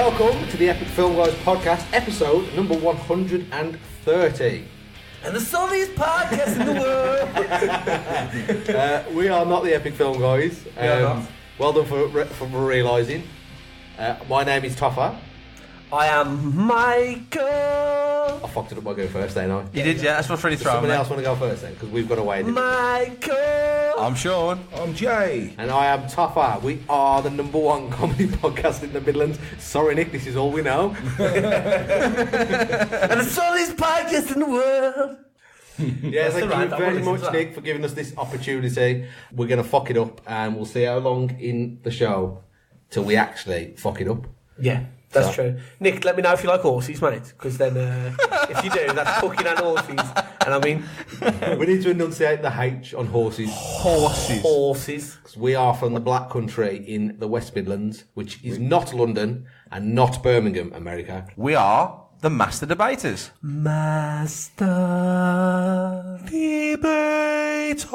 Welcome to the Epic Film Guys podcast, episode number 130. And the sunniest podcast in the world. We are not the Epic Film Guys. Well done for realising. My name is Toffa. I am Michael. I fucked it up by going first, didn't I? You did, yeah. That's what's really thrown. Somebody else want to go first then, because we've got away. Michael. I'm Sean. I'm Jay. And I am Toffa. We are the number one comedy podcast in the Midlands. Sorry, Nick, this is all we know. And the sunniest podcast in the world. Yeah, thank you very much, Nick, for giving us this opportunity. We're going to fuck it up, and we'll see how long in the show till we actually fuck it up. Yeah. That's true. Nick, let me know if you like horses, mate. Because then, if you do, that's fucking and horses. And I mean, we need to enunciate the H on horses. Horses. Because we are from the Black Country in the West Midlands, which is not London and not Birmingham, America. We are the Master Debaters. Master Debaters.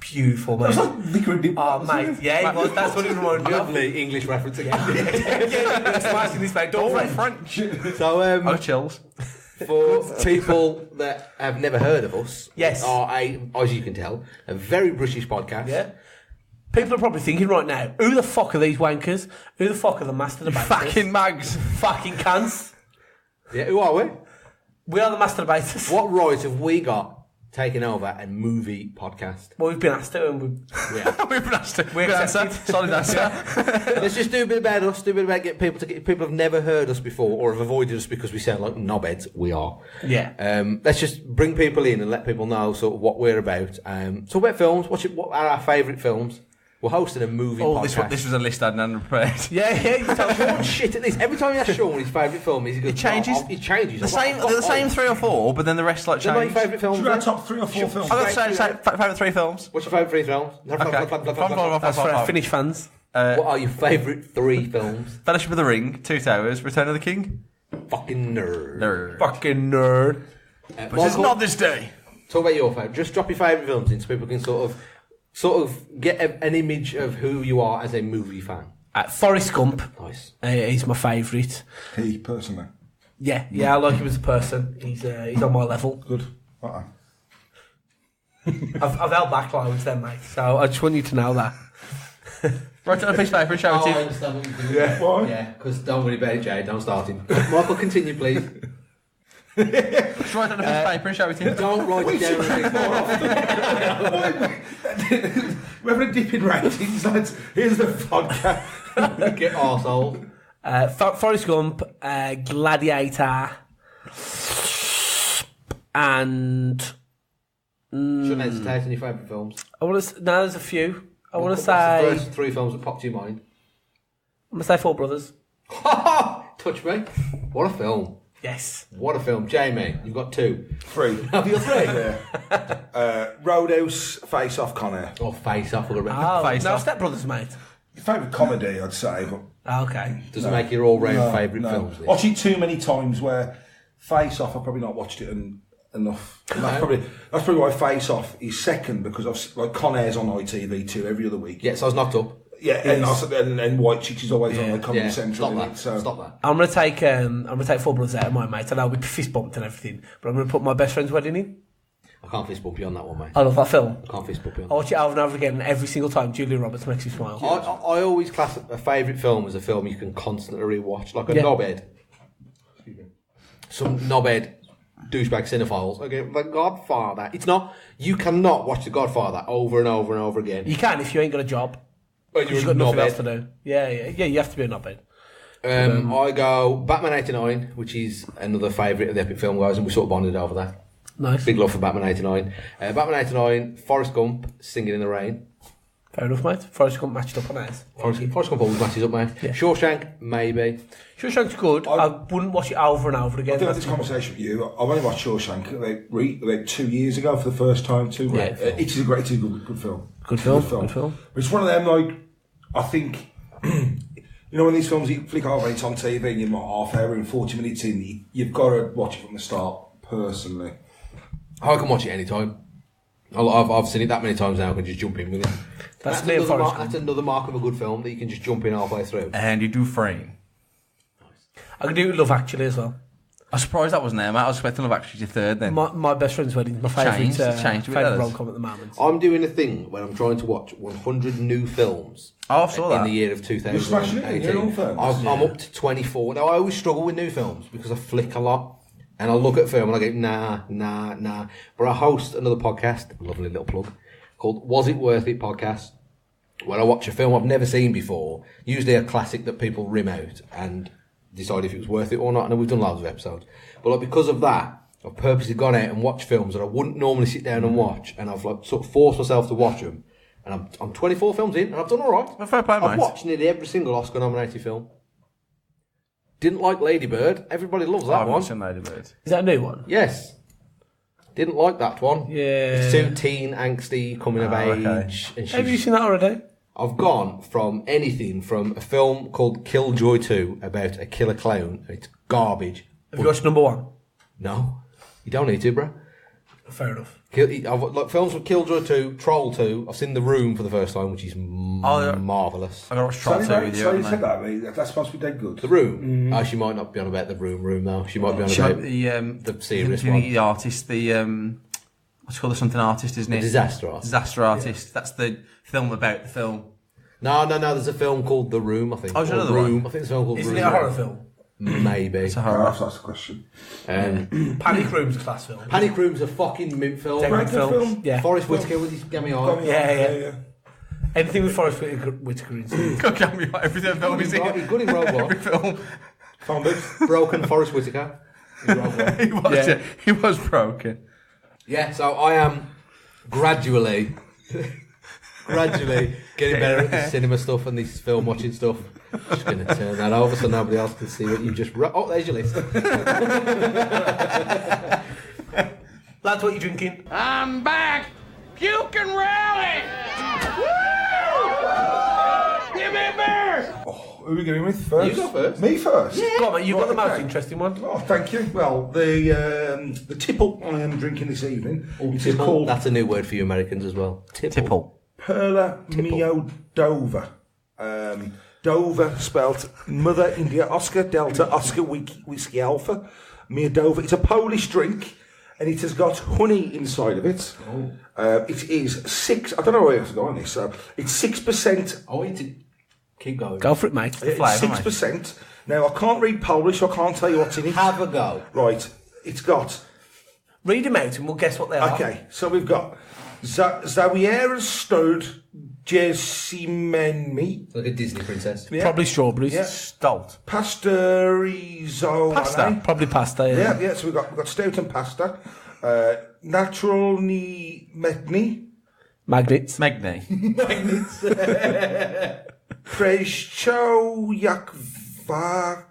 Beautiful, mate. That's like Vicar and Oh, mate, yeah, it was. That's what it reminded me of. Lovely English reference again. Yeah, smashing this, mate. Don't write French. So, Oh, chills. for people that have never heard of us, Yes. we are as you can tell, a very British podcast. Yeah. People are probably thinking right now, who the fuck are these wankers? Who the fuck are the Master Debaters? Fucking mags. Fucking cunts. Yeah, who are we? We are the Master Debaters. What right have we got taking over a movie podcast? Well, we've been asked to, and we've... Yeah. We've been asked to. We Good accepted. answer. Solid answer. Let's just do a bit about us, do a bit about get people have never heard us before or have avoided us because we sound like knobheads. We are. Yeah. Let's just bring people in and let people know sort of what we're about. Talk about films. What are our favourite films? We're hosting a movie podcast. This was a list I hadn't prepared. Yeah, you tell Sean shit at this. Every time you ask Sean what his favourite film is, he goes, It changes. It changes. The same 3 or 4, but then the rest like They're not change. your favourite films. Should we have top 3 or 4 films? I've got to say favourite 3 films. What's your favourite 3 films? That's for our Finnish fans. What are your favourite 3 films? Fellowship of the Ring, Two Towers, Return of the King. Fucking nerd. Fucking nerd. But it's not this day. Talk about your favourite. Just drop your favourite films in so people can sort of get an image of who you are as a movie fan. Forrest Gump. Nice. He's my favourite. He, personally. Yeah, I like him as a person. He's on my level. Good. I've held back loads then, mate. So I just want you to know that. Write on a piece of paper and show it to I you. understand what you're doing. Yeah. Why? Yeah, because don't worry about it, Jay. Don't start him. Michael, continue, please. Just write on a piece of paper and show it to you. Don't write it down. We're having a dip in ratings, lads. Here's the vodka. Get arsehole. Forrest Gump, Gladiator, and Shouldn't hesitate on your favourite films. there's a few. I want to What's say. the first 3 films that popped to your mind? I'm gonna say Four Brothers. Touch me. What a film. Yes. What a film. Jamie, you've got 2. 3. Have you got 3? Yeah. Roadhouse, Face Off, Con Air. Oh, Face Off. Oh, Face no, Off. Step Brothers, mate. Your favourite comedy, I'd say, but Okay. Doesn't make your all-round favourite films. Watched it too many times where Face Off, I've probably not watched it enough. And that's probably why Face Off is second, because Con Air's on ITV2 every other week. Yes, I was knocked up. Yeah, and White Chicks is always on the Comedy Central. Stop that. I'm gonna take Four Brothers out of mine, mate. I know we fist bumped and everything, but I'm gonna put My Best Friend's Wedding in. I can't fist bump you on that one, mate. I love that film. I can't fist bump you on I watch it over and over again, and every single time Julia Roberts makes me smile. I always class a favourite film as a film you can constantly rewatch, like a knobhead. Some knobhead douchebag cinephiles. Okay, The Godfather. It's not. You cannot watch The Godfather over and over and over again. You can if you ain't got a job. When You've got nothing else to do. Yeah. You have to be a knobhead. I go Batman 89, which is another favourite of the Epic Film Guys, and we sort of bonded over that. Nice. Big love for Batman 89. Batman 89, Forrest Gump, Singing in the Rain. Fair enough, mate. Forrest Gump matched up on ours. Forrest Gump always matches up, mate. Yeah. Shawshank, maybe. Shawshank's good. I wouldn't watch it over and over again. I've had this conversation with you. I've only watched Shawshank about 2 years ago for the first time too. Yeah. It is a good film. Good film. It's one of them, like, I think, you know, when these films you flick over and it's on TV and you're like half hour and 40 minutes in, you've got to watch it from the start, personally. I can watch it anytime. I've seen it that many times now. I can just jump in with it. That's another mark of a good film that you can just jump in halfway through. And you do frame. I can do Love Actually as well. I'm surprised that wasn't there, mate. I was expecting Love Actually to third then. My best friend's wedding, my favourite rom-com at the moment. I'm doing a thing when I'm trying to watch 100 new films. Oh, I saw that. In the year of 2018. I'm up to 24. Now, I always struggle with new films because I flick a lot. And I look at film and I go, nah. But I host another podcast, lovely little plug, called Was It Worth It podcast, where I watch a film I've never seen before, usually a classic that people rim out, and decide if it was worth it or not. And we've done loads of episodes. But like, because of that, I've purposely gone out and watched films that I wouldn't normally sit down and watch, and I've like sort of forced myself to watch them. And I'm 24 films in, and I've done all right. Well, fair play, I've watched nearly every single Oscar-nominated film. Didn't like Lady Bird. Everybody loves that one. I've watched Lady Bird. Is that a new one? Yes. Didn't like that one. Yeah. It's too teen, angsty, coming of age. Okay. And Have you seen that already? I've gone from anything from a film called Killjoy 2 about a killer clown. It's garbage. Have you watched number one? No. You don't need to, bro. Fair enough. I've like films from Killjoy 2, Troll 2. I've seen The Room for the first time, which is marvellous. I got to watch Troll 2 with you. So you said that, that's supposed to be dead good. The Room? Oh, she might not be on about The Room though. She might be on about the serious one. The artist, what's called, the something artist, isn't it? The Disaster Artist. Disaster Artist. Yeah. That's the film about the film. No. There's a film called The Room, I think. Oh, is there another Room. one? I think it's a film called Isn't Room. it a horror film? Maybe. It's a horror. That's the question. Panic Room's a class film. Panic Room's a fucking mint film. Great film. Yeah. Forrest Whitaker with his gammy eye. Yeah. Anything with Forrest Whitaker in it. God, everything film is He's good in Rogue One. Every film. Found it. Broken Forrest Whitaker. In Rogue One. He was broken. Yeah, so I am gradually getting better at the cinema stuff and this film watching stuff. Just going to turn that over so nobody else can see what you just wrote. Oh, there's your list. Lads, what are you drinking? I'm back! Puke and rally! Woo! Give me a beer! Oh, who are we going with first? You go first. Me first? Go on, mate, you've got the most interesting one. Oh, thank you. Well, the tipple I am drinking this evening is Tipple. called That's a new word for you Americans as well. Tipple. Perla Mio Dover. Dover spelt Mother India Oscar Delta Oscar Whiskey Alpha. Mio Dover. It's a Polish drink, and it has got honey inside of it. It is 6. I don't know where I have to go on this. It's 6%. I want you to keep going. Go for it, mate. It's 6%. Now I can't read Polish, so I can't tell you what's in it. Have a go. Right. It's got. Read them out and we'll guess what they are. Okay, so we've got Zawieras Stud Jessimeni. Like a Disney princess. Yeah. Probably strawberries. Yeah. Stolt. Pasteurizo. Pasta. Probably pasta, Yeah. So we've got stout and pasta. Naturalny Metni. Magnets. Megni. Preszczo jak wak.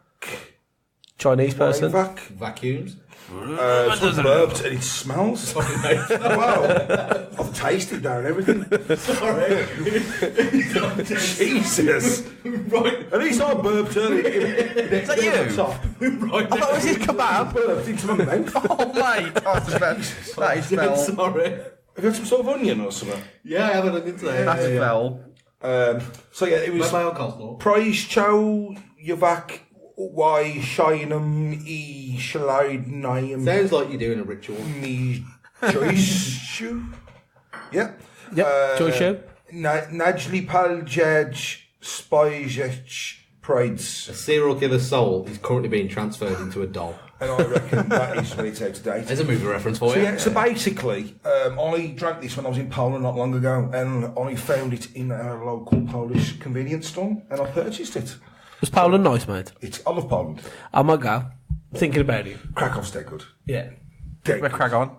Chinese person. Vacuums. It's burped and it smells. Wow. I've tasted that and everything. Sorry. Jesus. Right. At least I burped earlier. Is that you? Right. I thought it was his kebab. Burped into my mouth. Oh, mate. That is fell. Sorry. Have you had some sort of onion or something? Yeah, I have an today. That's fell. So yeah, it was My own coleslaw. Preszczo jak why Shinum e Shalide Naim Sounds like you're doing a ritual. me choice. Yeah. Yep, choice show. Najli Paljaj Spijec Prides. A serial killer's soul is currently being transferred into a doll. And I reckon that is when it's out of date. There's a movie reference for So you. yeah, so basically, I drank this when I was in Poland not long ago, and I found it in a local Polish convenience store, and I purchased it. Was Poland nice, mate? I love Poland. I might go. Thinking about it. Krakow's dead good. Yeah. Dead We're good. crack on.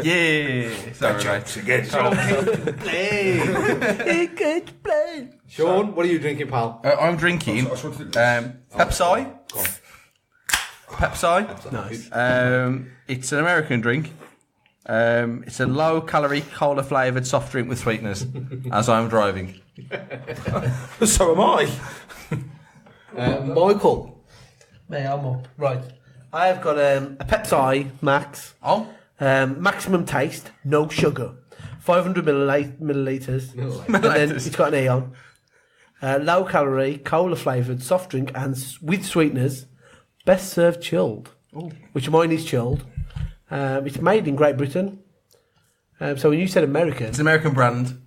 Yeah. Sorry, Jokes mate. again. Play. Sean, what are you drinking, pal? I'm drinking I just wanted to- Pepsi. Pepsi. Nice. It's an American drink. It's a low-calorie, cola-flavoured soft drink with sweeteners. As I'm driving. So am I. Michael. Mate, I'm up. Right. I have got a Pepsi Max. Oh. Maximum taste, no sugar. 500 millilitres. And then it's got an E on. Low calorie, cola flavoured soft drink and with sweeteners. Best served chilled. Ooh. Which mine is chilled. It's made in Great Britain. So when you said American... It's an American brand.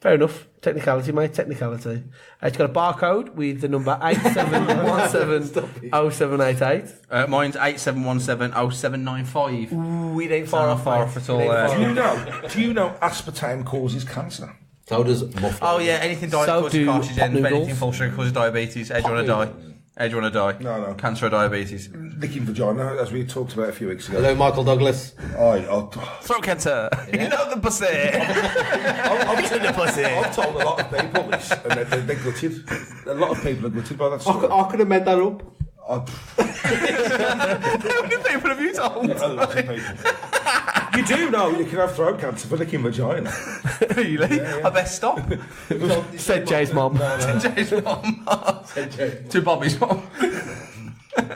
Fair enough. Technicality, mate. Technicality. It's got a barcode with the number 87170788. Mine's 87170795. Ooh, it ain't far off at all. Do you know aspartame causes cancer? So does muffin. Oh yeah, anything diet causes carcinogens, anything full sugar causes diabetes. Ed, do you want to die? Ed, do you want to die? No. Cancer or diabetes? Licking vagina, as we talked about a few weeks ago. Hello, Michael Douglas. Throat cancer. Yeah. You know the pussy. I've told a lot of people this, and they're gutted. A lot of people are gutted by that story. I could have made that up. How many people have you told? A lot of people. You do know you can have throat cancer for licking vagina. Really? Yeah. I best stop. Said Jay's mum. Said Jay's mum. To Bobby's mum. It's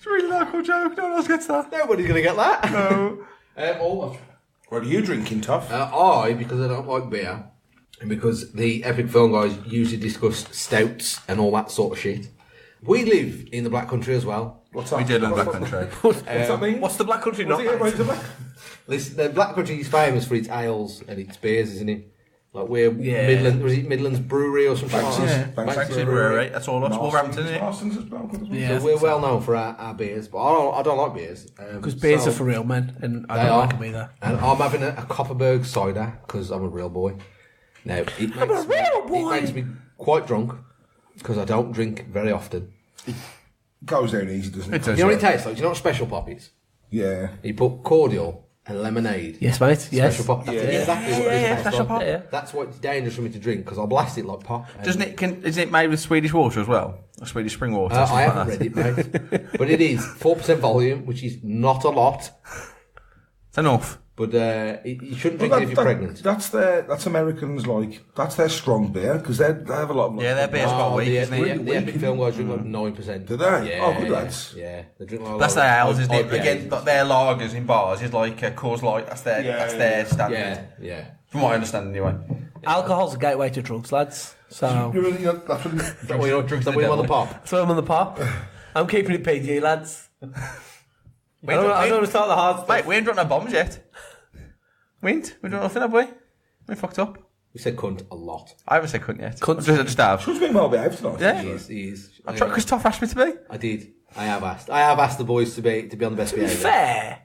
a really local joke. No one else gets that. Nobody's going to get that. No. What are you drinking, Toff? Because I don't like beer, and because the Epic Film guys usually discuss stouts and all that sort of shit. We live in the Black Country as well. What's that? We did in the Black Country. What's that mean? What's the Black Country not? Listen, the Black Country is famous for its ales and its beers, isn't it? Like we're Midlands, was it Midlands Brewery or something? Banks Brewery. That's all us. Wolverhampton, isn't it? Yeah, so we're well known for our beers, but I don't like beers. Because beers are for real men, and I don't like them either. And I'm having a Copperberg cider because I'm a real boy. Now, it makes me quite drunk because I don't drink very often. It goes down easy, doesn't it? You know what it tastes like? Do you know what special pop is? Yeah. You put cordial and lemonade. Yes, mate. Special pop. That's exactly what it tastes special like. pop. Yeah. That's why it's dangerous for me to drink because I'll blast it like pop. Isn't it made with Swedish water as well? Or Swedish spring water? I haven't read it, mate. But it is 4% volume, which is not a lot. It's enough. But you shouldn't drink it if you're pregnant. That's Americans that's their strong beer because they have a lot of. Yeah, their beer's quite weak, isn't it? The Epic Film guys drink like 9%. Do they? Yeah, good lads. Yeah, they drink like. That's their ales, isn't it? Again, their lagers in bars is like Coors Light. That's their standard. Yeah. From what I understand, anyway. Alcohol's a gateway to drugs, lads. So That's what you don't drink. That on the pop. throw them on the pop. I'm keeping it PG, lads. I don't want to start the hard stuff. Mate, we ain't dropped no bombs yet. We ain't done nothing, have we? We fucked up. We said cunt a lot. I haven't said cunt yet. Cunt. I just have. Who's been well behaved tonight? Yeah. He is. I tried because Toffa asked me to be. I did. I have asked the boys to be on the best behaviour. Fair.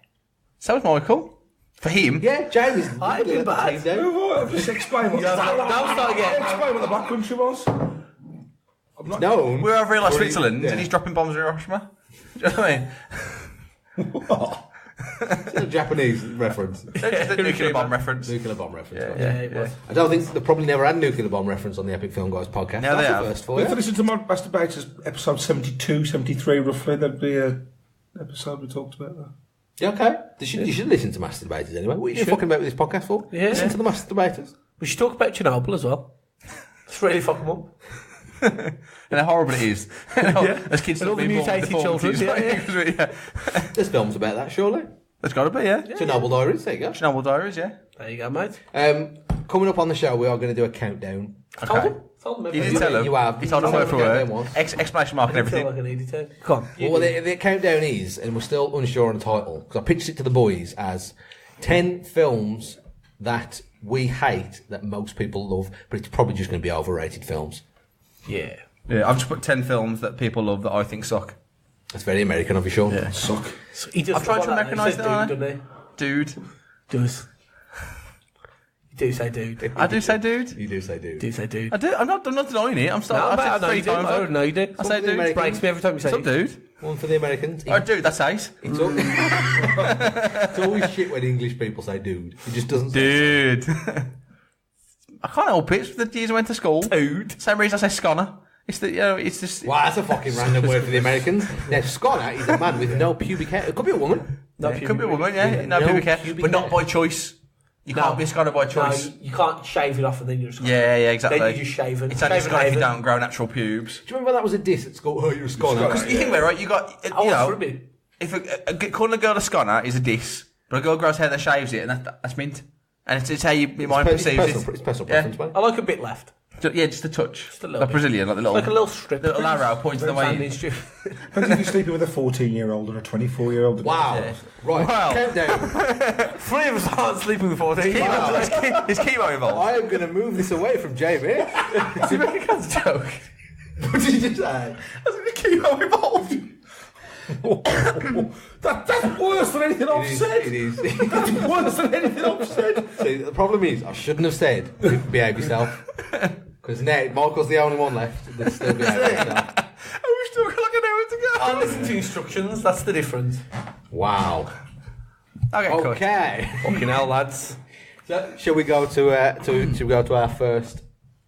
So was Michael. For him. Yeah, Jamie's. I've been bad. I've just explained what Don't start again. Explain what the Black Country was. No. We're over in Switzerland and he's dropping bombs in Hiroshima. Do you know what I mean? What? It's a Japanese reference. Just a nuclear bomb reference. Nuclear bomb reference. Yeah, it was. I don't think they probably never had nuclear bomb reference on the Epic Film Guys podcast. No, they That's have. the first for If you you. listen to Masturbators episode 72, 73 roughly, there'd be an episode we talked about that. Yeah, okay. You should listen to Masturbators anyway. What are you fucking about with this podcast for? Yeah. Listen to the Masturbators. We should talk about Chernobyl as well. It's really fucking up. And how horrible it is. As kids And all the mutated children. There's films about that, surely. There's got to be, yeah. Chernobyl Diaries, there you go. Chernobyl Diaries, yeah. There you go, mate. Coming up on the show, we are going to do a countdown. Okay. Told them You didn't tell him. You have. He told him word for Countdown word. was. Exclamation mark and I feel everything. like I needed to. Come on. Well, the countdown is, and we're still unsure on the title, because I pitched it to the boys as 10 films that we hate that most people love, but it's probably just going to be overrated films. Yeah. Yeah, I've just put 10 films that people love that I think suck. That's very American of you, Sean. Yeah. Suck. So he does I've tried to Americanise that, dude, doesn't Dude. he? Does. You do say dude. I do say dude. You do say dude. Do say dude. I do. I'm not denying it. I'm starting. I know you do. I know you do. I say dude. American. Breaks me every time you say What's up, it. dude? One for the Americans. Oh, dude, that's ace. It's always shit when English people say dude. It just doesn't say Dude. I can't help it. It's the years I went to school. Dude. Same reason I say sconner. It's the, it's just. Wow, that's a fucking random word for the Americans. Now, scholar is a man with no pubic hair. It could be a woman. It could be a woman, yeah. No pubic hair. But not by choice. You can't be a scholar by choice. No, you can't shave it off and then you're a scholar. Yeah, exactly. Then you just shave it. It's only scholar if you don't grow natural pubes. Do you remember that was a diss at school? Oh, you're a scholar. Because you think about it, right? You got, I was for a bit. if calling a girl a sconner is a diss, but a girl grows hair that shaves it, and that's mint. And it's how your mind perceives it. It's personal preference, mate. I like a bit left. Yeah, just a touch. Just a little like bit. Brazilian, like the little, Like a little strip. the little arrow pointing the way. Imagine if you're sleeping with a 14-year-old and a 24-year-old. Wow. Yeah. Right, Wow. countdown. 3 of us aren't sleeping with 14. Is chemo involved? I am going to move this away from Jamie. Is he making a joke? What did you just say? Is chemo involved? That's worse than anything I've said. It is. That's worse than anything I've said. See, the problem is, I shouldn't have said, behave yourself. Because now, Michael's the only one left that still behaves himself. We've still got like an hour to go. I listen to instructions, that's the difference. Wow. Okay, Okay. Fucking hell, lads. So, shall we go to our first?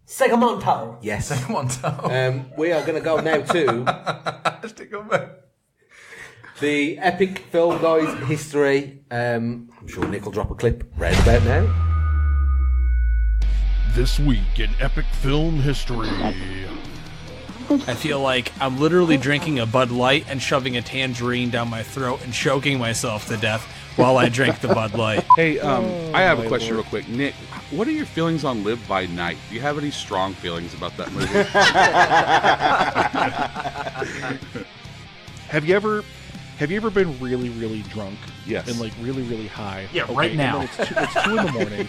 Segmento. Yes. Come on, Tom. We are going to go now to Stick on me. the epic film guys history. I'm sure Nick will drop a clip right about now. This week in epic film history. I feel like I'm literally drinking a Bud Light and shoving a tangerine down my throat and choking myself to death while I drink the Bud Light. Hey, I have a question real quick. Nick, what are your feelings on Live by Night? Do you have any strong feelings about that movie? Have you ever been really, really drunk? Yes. And like really, really high? Yeah, right now. And then it's 2 in the morning.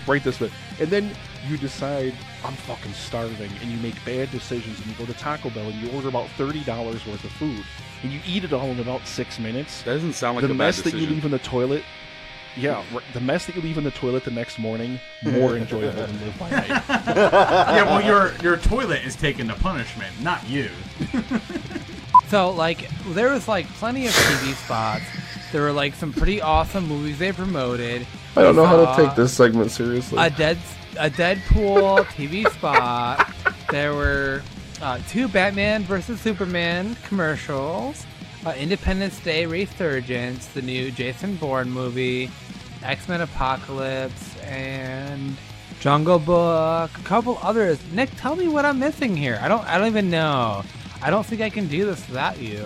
Right this way. And then you decide, I'm fucking starving, and you make bad decisions, and you go to Taco Bell and you order about $30 worth of food, and you eat it all in about 6 minutes. That doesn't sound like The a bad mess decision. that you leave in the toilet. Yeah, the mess that you leave in the toilet the next morning, more enjoyable than Live by Night. Yeah, well, your toilet is taking the punishment, not you. So, like, there was, like, plenty of TV spots. There were, like, some pretty awesome movies they promoted. I don't know how to take this segment seriously. A Deadpool TV spot. There were 2 Batman vs. Superman commercials. Independence Day Resurgence, the new Jason Bourne movie, X-Men Apocalypse, and Jungle Book. A couple others. Nick, tell me what I'm missing here. I don't even know. I don't think I can do this without you.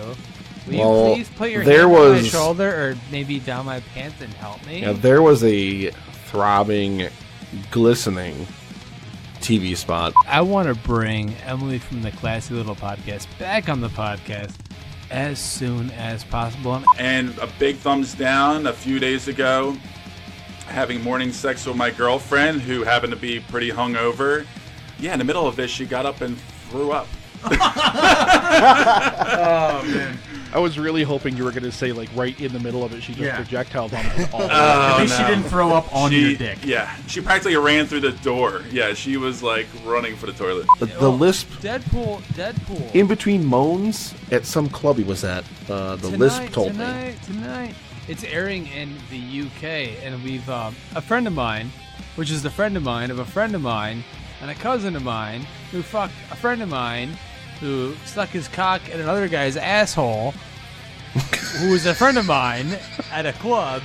Will you please put your hand on my shoulder or maybe down my pants and help me? Yeah, there was a throbbing, glistening TV spot. I want to bring Emily from the Classy Little Podcast back on the podcast as soon as possible. And a big thumbs down a few days ago, having morning sex with my girlfriend who happened to be pretty hungover. Yeah, in the middle of this, she got up and threw up. Oh man! I was really hoping you were going to say like right in the middle of it. She just projectile vomited all over. At least she didn't throw up on your dick. Yeah, she practically ran through the door. Yeah, she was like running for the toilet. The lisp. Deadpool. In between moans at some club he was at. The lisp told me. Tonight. It's airing in the UK, and we've a friend of mine, which is the friend of mine of a friend of mine, and a cousin of mine who fucked a friend of mine who stuck his cock in another guy's asshole, who was a friend of mine at a club,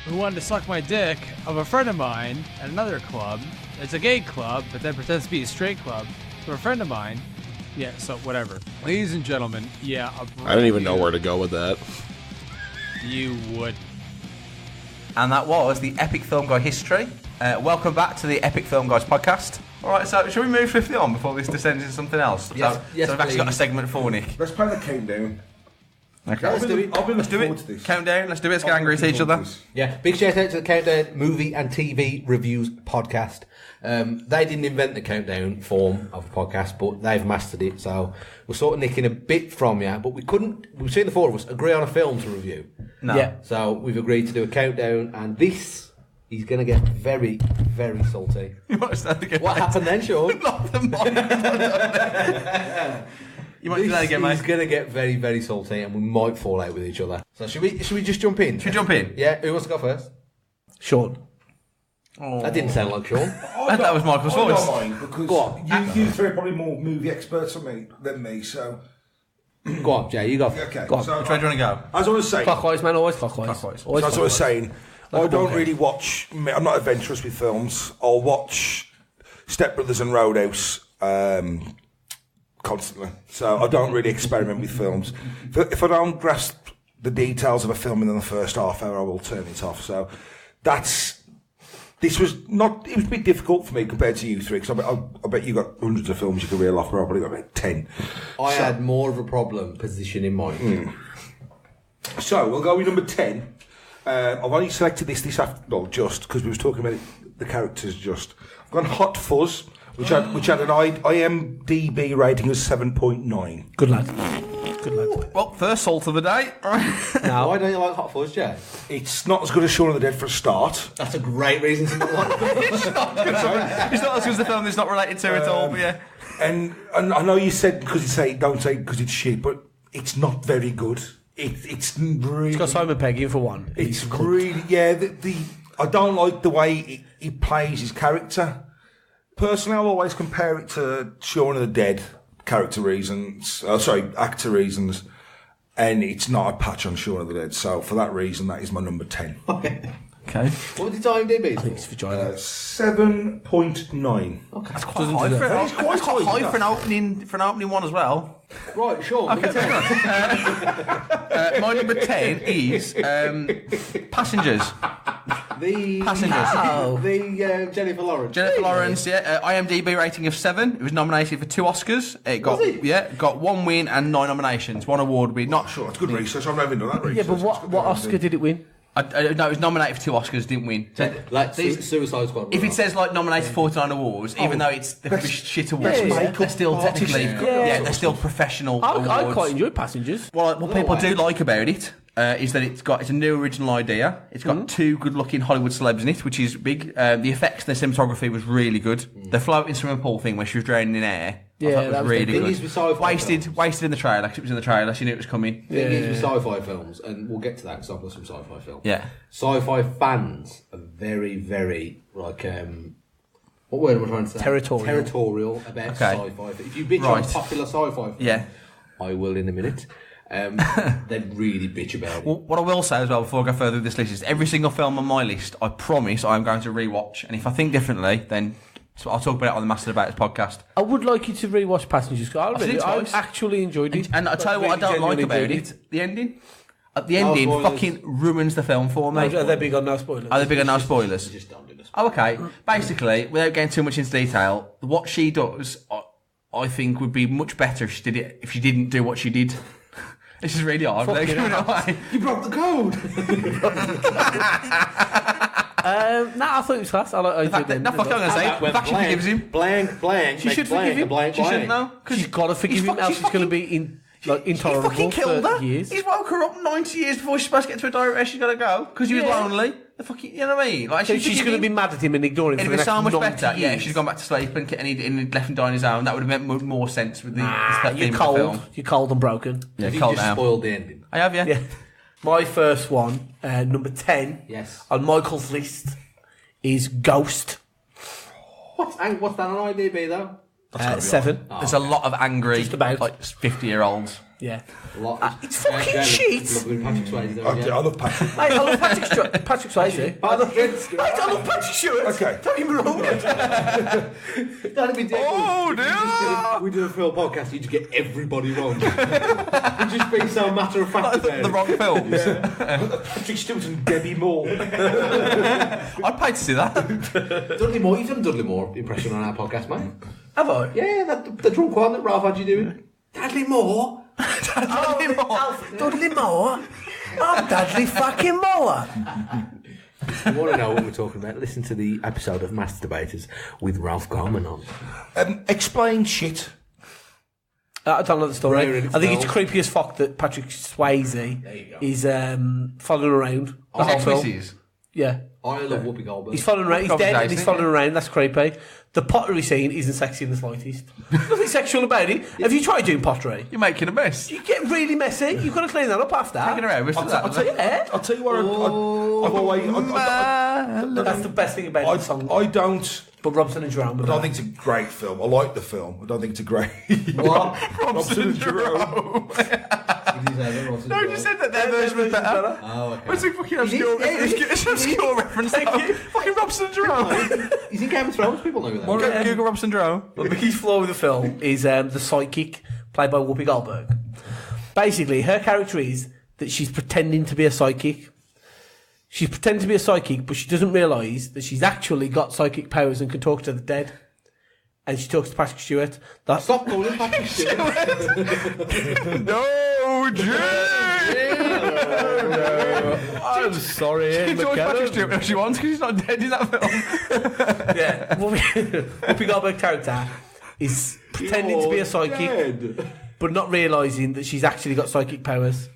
who wanted to suck my dick of a friend of mine at another club. It's a gay club, but that pretends to be a straight club. So a friend of mine, yeah, so whatever. Ladies and gentlemen, yeah. I don't even know where to go with that. You would. And that was the Epic Film Guy history. Welcome back to the Epic Film Guys podcast. All right, so shall we move swiftly on before this descends into something else? Yes, so yes, we've actually got a segment for Nick. Let's play the countdown. Okay, Let's do it. Let's do it. Countdown. Let's do it. Let's get angry at each other. Yeah, big shout out to the Countdown Movie and TV Reviews podcast. They didn't invent the countdown form of a podcast, but they've mastered it. So we're sort of nicking a bit from you, but we've seen the 4 of us agree on a film to review. No. Yeah. So we've agreed to do a countdown, and this is going to get very, very salty. What happened then, Sean? You might do that again, mate. He's going to get very, very salty, and we might fall out with each other. So should we just jump in? Should we jump in? Yeah. Who wants to go first? Sean. Oh. That didn't sound like Sean. That was Michael's voice. I don't mind, because Go on. you 3 are probably more movie experts than me, so... Go on, Jay, you go. Okay. Go on. So, Which way do you want to go? as I was saying... Clockwise, man, always clockwise. So as I was saying, I don't really watch... I'm not adventurous with films. I'll watch Step Brothers and Roadhouse constantly. So I don't really experiment with films. If I don't grasp the details of a film in the first half hour, I will turn it off. So this was not. It was a bit difficult for me compared to you three, because I bet you got hundreds of films you could reel off. I've probably got about 10. I had more of a problem positioning mine. So we'll go with number 10. I've only selected this after, well, just because we was talking about the characters. Just I've gone Hot Fuzz, which had an IMDb rating of 7.9. Good lad. Good lad. Well, first salt of the day. Now, why don't you like Hot Fuzz, Jay? It's not as good as Shaun of the Dead for a start. That's a great reason to not like it. It's not as good as the film it's not related to at all, but yeah. And I know you said don't say because it's shit, but it's not very good. It's really. It's got Simon Pegg in for one. It's really I don't like the way he plays his character. Personally, I'll always compare it to Shaun of the Dead actor reasons, and it's not a patch on Shaun of the Dead. So for that reason, that is my number 10. Okay. What did IMDb? I think it's vagina. 7.9. Okay, that's quite high for an opening one as well. Right, sure. Okay, my number 10 is Passengers. The Jennifer Lawrence. Jennifer Lawrence, yeah. IMDb rating of 7. It was nominated for 2 Oscars. It got 1 win and 9 nominations. 1 award win. Not sure. It's good research. I've never done that research. Yeah, but what Oscar did it win? No, it was nominated for 2 Oscars, didn't win. So, Suicide Squad. If it says nominated for 49 awards, even though it's the shit awards, they're still technically, they're still professional awards. I quite enjoy Passengers. What people do like about it is that it's a new original idea. It's got 2 good-looking Hollywood celebs in it, which is big. The effects and the cinematography was really good. The floating swimming pool thing where she was drowning in air. Yeah, that was really good. Wasted in the trailer because it was in the trailer. She knew it was coming. The thing is with sci-fi films, and we'll get to that because I've got some sci-fi films. Yeah, sci-fi fans are very, very what word am I trying to say? Territorial about sci-fi. If you bitch on popular sci-fi films, I will in a minute. They really bitch about it. Well, what I will say as well before I go further with this list is every single film on my list, I promise I'm going to rewatch, and if I think differently, then. So I'll talk about it on the Master Debaters podcast. I would like you to rewatch Passengers. I actually enjoyed it. And I'll tell you what I don't like about it. The ending. The ending fucking ruins the film for me. Are they big on no spoilers? Are they big on no spoilers? Just don't do this. Oh, okay. Basically, without getting too much into detail, what she does, I think, would be much better if she didn't do what she did. This is really hard. You broke the code. I thought it was class. I enjoyed it. No, fuck, I'm going to say. The fact she forgives him. Blank. She should forgive him. She shouldn't know. She's got to forgive him, else she's going to be intolerable he fucking killed her. Years. He's woke her up 90 years before she's supposed to get to a direct where she's got to go because he was lonely. The fucking, you know what I mean? Like, so she's going to be mad at him and ignore him for the next 90 years. It'd be so much better. Yeah, if she'd gone back to sleep and left him die on his own, that would have made more sense with the theme of the film. You're cold and broken. Yeah, you cold just down. Spoiled the ending. I have, yeah. My first one, number 10, on Michael's list, is Ghost. What's that on IMDb though? 7. There's a lot of angry, just about 50-year-olds. Yeah. It's fucking shit. I love Patrick. I love Patrick Swayze. I love Patrick Stewart. Okay. Don't get me wrong. That'd be different. Oh, dear. We do a film podcast, you just get everybody wrong. You just be so matter of fact about the wrong films. Patrick Stewart and Debbie Moore. I'd pay to see that. Dudley Moore, you've done a Dudley Moore impression on our podcast, mate. Have I? Yeah, the drunk one that Ralph had you doing. Dudley Moore? Dudley Moore? I'm Dudley fucking Moore. If you want to know what we're talking about, listen to the episode of Master Debaters with Ralph Garman on. Explain shit. I don't know the story. I think it's creepy as fuck that Patrick Swayze is following around the whole film. Yeah. I love Whoopi Goldberg. He's following around. He's dead and he's following around. That's creepy. The pottery scene isn't sexy in the slightest. Nothing sexual about it. Have you tried doing pottery? You're making a mess. You get really messy. You've got to clean that up after. Taking around. I'll tell you what. I've always. That's the best thing about the song. I don't But Robson and Jerome. I don't think it's a great film. I like the film. I don't think it's a great. What? Robson and Jerome. No, you said that their version was better. Oh, okay. What's the fucking obscure reference? Fucking Robson and Jerome. He's in Game of Thrones. People know that. Google Robson and Jerome. The biggest flaw with the film is the psychic played by Whoopi Goldberg. Basically, her character is that she's pretending to be a psychic. She's pretending to be a psychic, but she doesn't realise that she's actually got psychic powers and can talk to the dead. And she talks to Patrick Stewart. Stop calling Patrick Stewart. No, Jay! I'm sorry, Ian She talks to Patrick McKellen. Stewart if she wants because he's not dead in that film. Yeah, Whoopi Goldberg's character is pretending to be a psychic, but not realising that she's actually got psychic powers.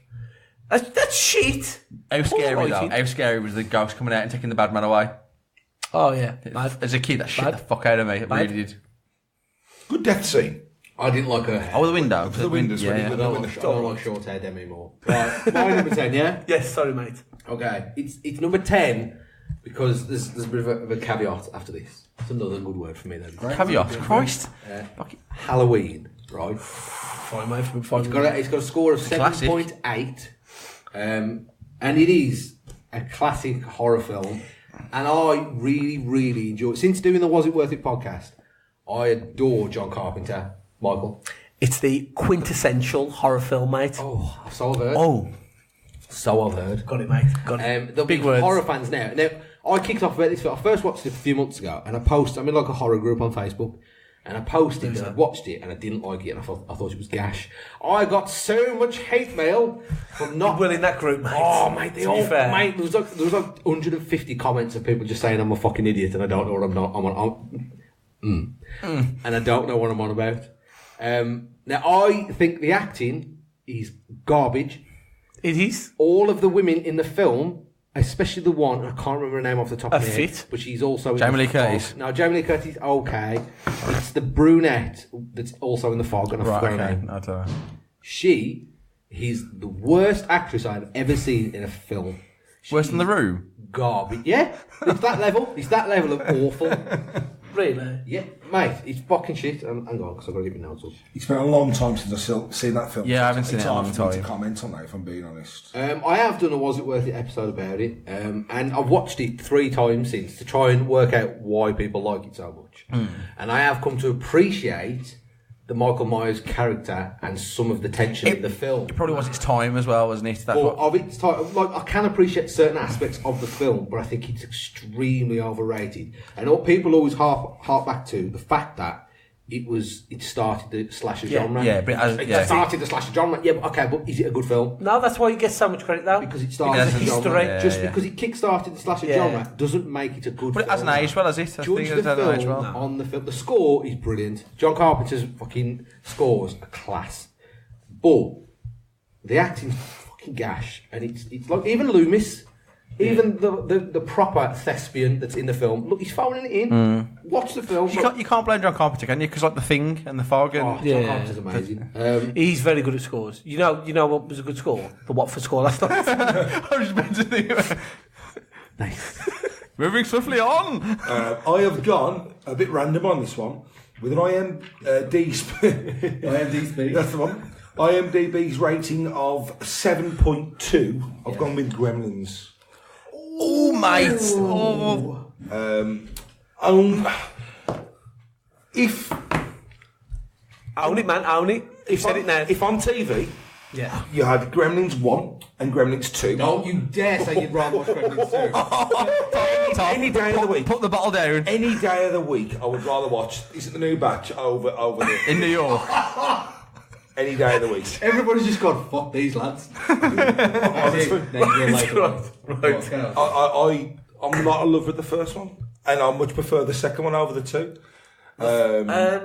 That's shit. How scary though? How scary was the ghost coming out and taking the bad man away? Oh yeah, as a kid, that shit the fuck out of me. It really did. Good death scene. I didn't like her hair. Oh, the window. The windows. I don't like short hair Demi anymore. Right, my number 10, yeah? Yes, sorry, mate. Okay, it's number 10 because there's a bit of a caveat after this. It's another good word for me then. Caveat, Christ. Halloween, right? Fine, mate. It's got a score of 7.8. And it is a classic horror film. And I really, really enjoy it. Since doing the Was It Worth It podcast, I adore John Carpenter. Michael? It's the quintessential horror film, mate. Oh, so I've heard. Oh. So I've heard. Got it, mate. Got it. There'll Big be words. horror fans now. Now, I kicked off about this film. I first watched it a few months ago, and I'm in like a horror group on Facebook, and I posted that I watched it, and I didn't like it, and I thought it was gash. I got so much hate mail from not... Well, in that group, mate. Oh, mate, there was like 150 comments of people just saying I'm a fucking idiot, and I don't know what and I don't know what I'm on about. Now, I think the acting is garbage. It is. All of the women in the film, especially the one, I can't remember her name off the top of my head, fit. but she's also Jamie in Lee the Curtis. Fog. No, Jamie Lee Curtis, okay. It's the brunette that's also in The Fog, and I forgot her name. I don't know. She is the worst actress I've ever seen in a film. Worse than The Room? Garbage. Yeah, it's that level. It's that level of awful. Really? Yeah, mate, it's fucking shit. Hang on, because I've got to get my notes up. It's been a long time since I've seen that film. Yeah, I haven't seen it in a long It's hard for me time. to comment on that, if I'm being honest. I have done a Was It Worth It episode about it, and I've watched it 3 times since to try and work out why people like it so much. And I have come to appreciate the Michael Myers character and some of the tension in the film. It probably was its time as well, wasn't it? I can appreciate certain aspects of the film, but I think it's extremely overrated. And all people always harp back to the fact that it started the slasher genre. Yeah, but it started the slasher genre. Yeah, but okay, but is it a good film? No, that's why you get so much credit, though. Because it started the history. genre. Because it kick-started the slasher genre doesn't make it a good film. But it hasn't aged well, has it? Judge the film on the film. The score is brilliant. John Carpenter's fucking scores are class. But the acting's fucking gash. And it's like, even Loomis, even the proper thespian that's in the film, look, he's phoning it in. Watch the film. You can't blame John Carpenter, can you? Because like The Thing and The Fog. And John Carpenter's amazing. He's very good at scores. You know what was a good score? The Watford score last night. I was about to think. Nice. Moving swiftly on. I have gone a bit random on this one with an IMDb. That's the one. IMDb's rating of 7.2. I've gone with Gremlins. Oh, mate. If Own it, man. Own it. You've said it now. If on TV, you had Gremlins 1 and Gremlins 2. Don't you dare say you'd rather watch Gremlins 2. Any day of the week. Put the bottle down. Any day of the week, I would rather watch. Is it the new batch over there? In New York. Any day of the week. Everybody's just gone, fuck these lads. I'm not in love with the first one, and I much prefer the second one over the 2. I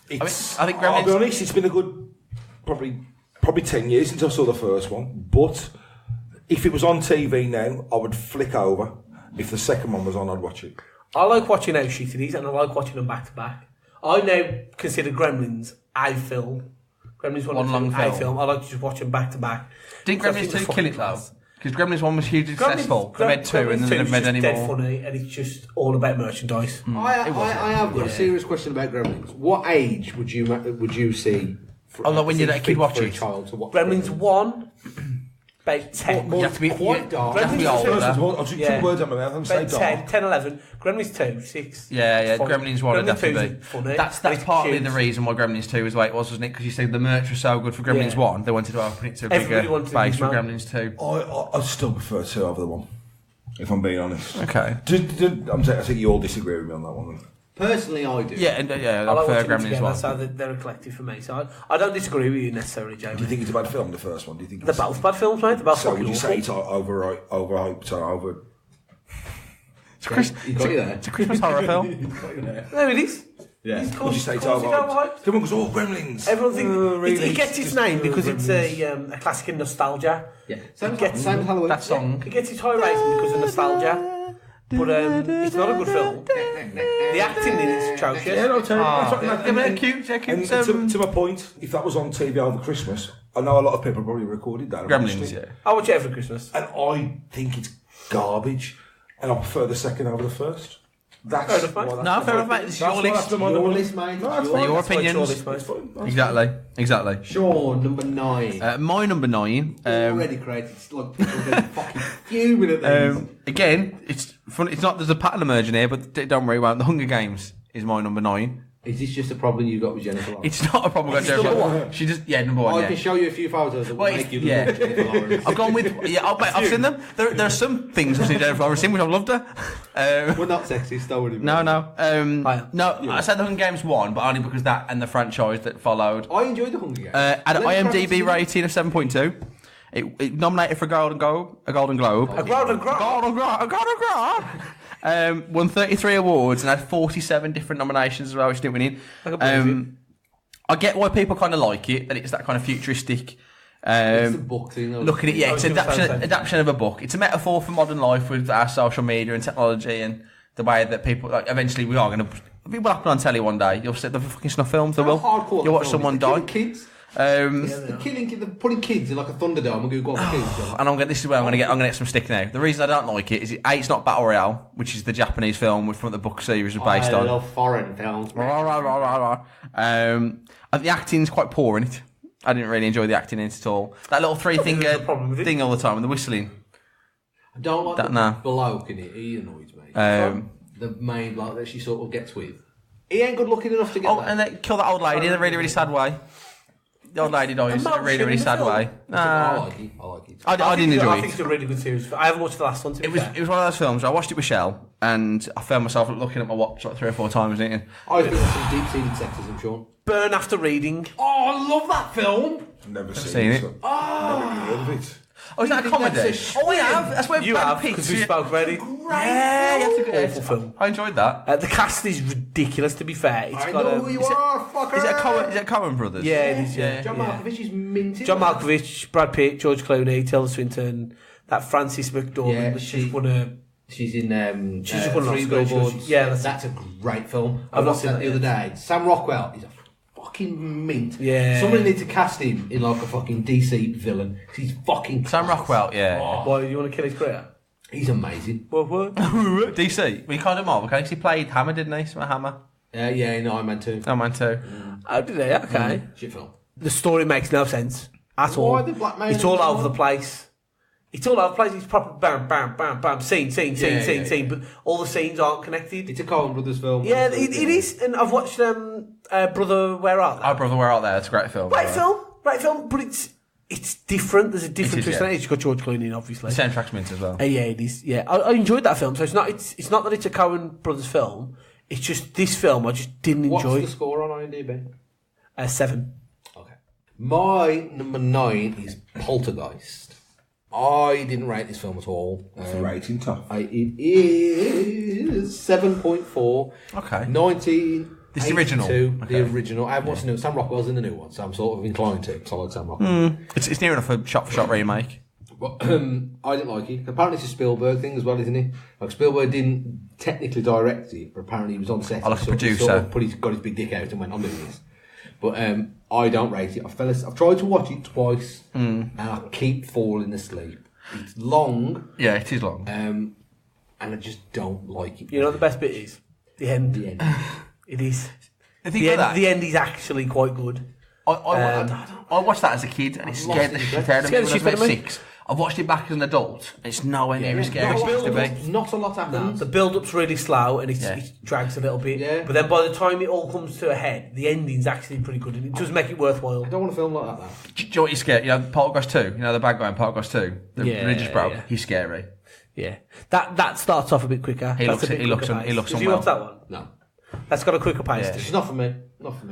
think Gremlins... I'll be honest, it's been a good probably 10 years since I saw the first one, but if it was on TV now, I would flick over. If the second one was on, I'd watch it. I like watching how shit it is, and I like watching them back to back. I now consider Gremlins a film. Gremlins one long film. I like to just watch them back to back. Didn't Gremlins 2 kill it though? Because Gremlins 1 was hugely successful. They made 2 and then they've made any more. It's dead funny and it's just all about merchandise. I have got a serious question about Gremlins. What age would you see? When you're a kid watching a child to watch Gremlins 1. About 10. You have to be Gremlins older. I'll take 2 words out my mouth and say dark. 10, 11. Gremlins 2, 6. Yeah. Gremlins 1 would definitely be. Funny. That's partly the reason why Gremlins 2 was the way it was, wasn't it? Because you said the merch was so good for Gremlins 1, they wanted to open it to a bigger base for Gremlins 2. I still prefer 2 over the 1, if I'm being honest. Okay. I think you all disagree with me on that one. Prefer I do. Yeah, I prefer Gremlins 1. So they're a collective for me. So I don't disagree with you necessarily, Jamie. Do you think it's a bad film, the first one? Do you think they're both bad films, mate? They're both so would you say it's overhyped or over... It's a Christmas horror film. No, it is. Yeah. Would you say it's overhyped? Everyone goes, Gremlins. Everyone thinks it gets its name because it's a classic in nostalgia. Yeah. Same as Halloween. That song. It gets its high rating because of nostalgia. But it's not a good film. The acting in it's atrocious. They're cute. And to my point, if that was on TV over Christmas, I know a lot of people probably recorded that. Gremlins, yeah. I watch it every Christmas. And I think it's garbage. And I prefer the second over the first. Fair enough, mate. Fair enough, mate. This is your list. Your list, mate. Your opinions. Exactly. Sean, number 9. My number 9. Already created. It's like people are getting fucking fuming at these. Again, it's fun. It's not. There's a pattern emerging here, but don't worry about it. The Hunger Games is my number 9. Is this just a problem you've got with Jennifer Lawrence? It's not a problem with Jennifer Lawrence. She just, number 1. I can show you a few photos that will make you look at Jennifer Lawrence. I've gone with, I've seen them. There are some things I've seen Jennifer Lawrence in which I've loved her. We're not sexist, don't worry. No. I said the Hunger Games 1, but only because that and the franchise that followed. I enjoyed the Hunger Games. Had an IMDb rating of 7.2. It nominated for a Golden Globe. A Golden Globe. Won 33 awards and had 47 different nominations as well, which didn't win in. I get why people kind of like it, that it's that kind of futuristic. It's the book thing. Look at it, it's an adaptation of a book. It's a metaphor for modern life with our social media and technology and the way that people, people will happen on telly one day. You'll see the fucking snuff films. They will. You'll watch someone die. Kids. They're putting kids in like a Thunderdome and go for kids. And this is where I'm gonna get some stick now. The reason I don't like it is it's not Battle Royale, which is the Japanese film from the book series was based on. I love foreign films. The acting's quite poor in it. I didn't really enjoy the acting in it at all. That little three-finger thing all the time and the whistling. I don't like the bloke in it. He annoys me. The main bloke that she sort of gets with. He ain't good looking enough to get that. And they kill that old lady in a really, really sad way. The old lady dies in a really, really sad way. I like it. I didn't enjoy it. I think it's a really good series. I haven't watched the last one. It was one of those films where I watched it with Shell and I found myself looking at my watch like 3 or 4 times. I think there's some deep-seated sexism, Sean. Burn After Reading. Oh, I love that film. Never seen it. Oh, never heard of it. Oh, is that a comedy? We have. That's where you have, because we spoke about it. Yeah, awful film. I enjoyed that. The cast is ridiculous, to be fair. It's I know who you are, fucker. Is it Coen Brothers? Yeah, it is, yeah. John Malkovich is minted. John Malkovich, Brad Pitt, George Clooney, Tilda Swinton, that Frances McDormand. She's in she's just won Three Billboards. Yeah, that's a great film. I watched that the other day. Sam Rockwell is a fucking mint. Yeah. Somebody needs to cast him in like a fucking DC villain. He's fucking Sam Rockwell, yeah. Oh. Why, you want to kill his career? He's amazing. What? DC? Well, he kind of Marvel, okay? He played Hammer, didn't he? Hammer. Yeah, no, Iron Man 2. Iron Man 2. Oh, did he? Okay. Shit film. The story makes no sense at all. Why the black man? It's all over the place. It's proper bam, bam, bam, bam, scene. But all the scenes aren't connected. It's a Coen Brothers film. Yeah, it is. And I've watched Brother, Where Art Thou? Oh, Brother, Where Art Thou? It's a great film. Great film, but it's different. There's a different twist on it. It's got George Clooney in, obviously. The soundtrack's mint as well. Yeah, it is. Yeah, I enjoyed that film. So it's not that it's a Coen Brothers film. It's just this film I just didn't enjoy. What's the score on IMDb? 7. Okay. My number 9 is Poltergeist. I didn't rate this film at all. What's the rating, Toff? It is 7.4. Okay. 19. This is the original. The original. I haven't watched the new. Sam Rockwell's in the new one, so I'm sort of inclined to because I like Sam Rockwell. It's near enough a shot-for-shot remake. But, I didn't like it. Apparently it's a Spielberg thing as well, isn't it? Like Spielberg didn't technically direct it, but apparently he was on set. Like a producer. Sort of got his big dick out and went, I'm doing this. But I don't rate it. I've tried to watch it twice, and I keep falling asleep. It's long. Yeah, it is long. And I just don't like it. You know what the best bit is? The end. The end. It is. The end is actually quite good. I watched that as a kid and it scared the shit out of me when I was about 6. I've watched it back as an adult. It's nowhere near as scary as it used to be. Not a lot happens. The build-up's really slow and it drags a little bit. Yeah. But then by the time it all comes to a head, the ending's actually pretty good and it does make it worthwhile. I don't want to film like that. Do you know what you're scared? You know, Poltergeist 2. You know the bad guy in Poltergeist 2. The religious bro. Yeah. He's scary. Yeah. That starts off a bit quicker. He looks unwell. Did you watch that one? No. That's got a quicker pace. Yeah. It's not for me.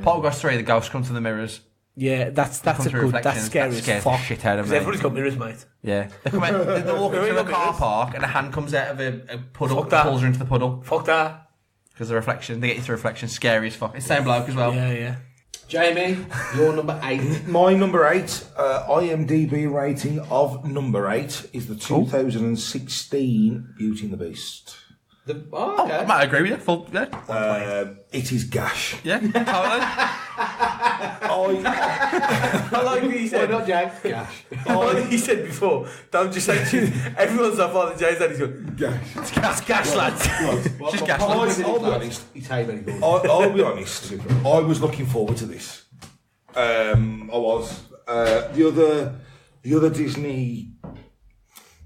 Poltergeist 3, the ghosts come to the mirrors. Yeah, that's a good. That's scary as fuck. Shit out of me. Everybody's got mirrors, mate. Yeah, they come out. They're walking through a car park, and a hand comes out of a puddle, pulls her into the puddle. Fuck that. Because the reflection, they get you through reflection. Scary as fuck. It's the same bloke as well. Yeah. Jamie, your number 8. My number 8, IMDb rating of number 8 is the 2016 Beauty and the Beast. Okay. I might agree with you. Full, yeah. It is gash. Yeah, totally. I like what he said. Why not Jack? Gash. I like what he said before. Don't just say shit. Everyone's like, Father James, and he's going, gash. It's gash, lads. Just gash, lads. I'll be honest. He's very good. I'll be honest. I was looking forward to this. I was. The other Disney,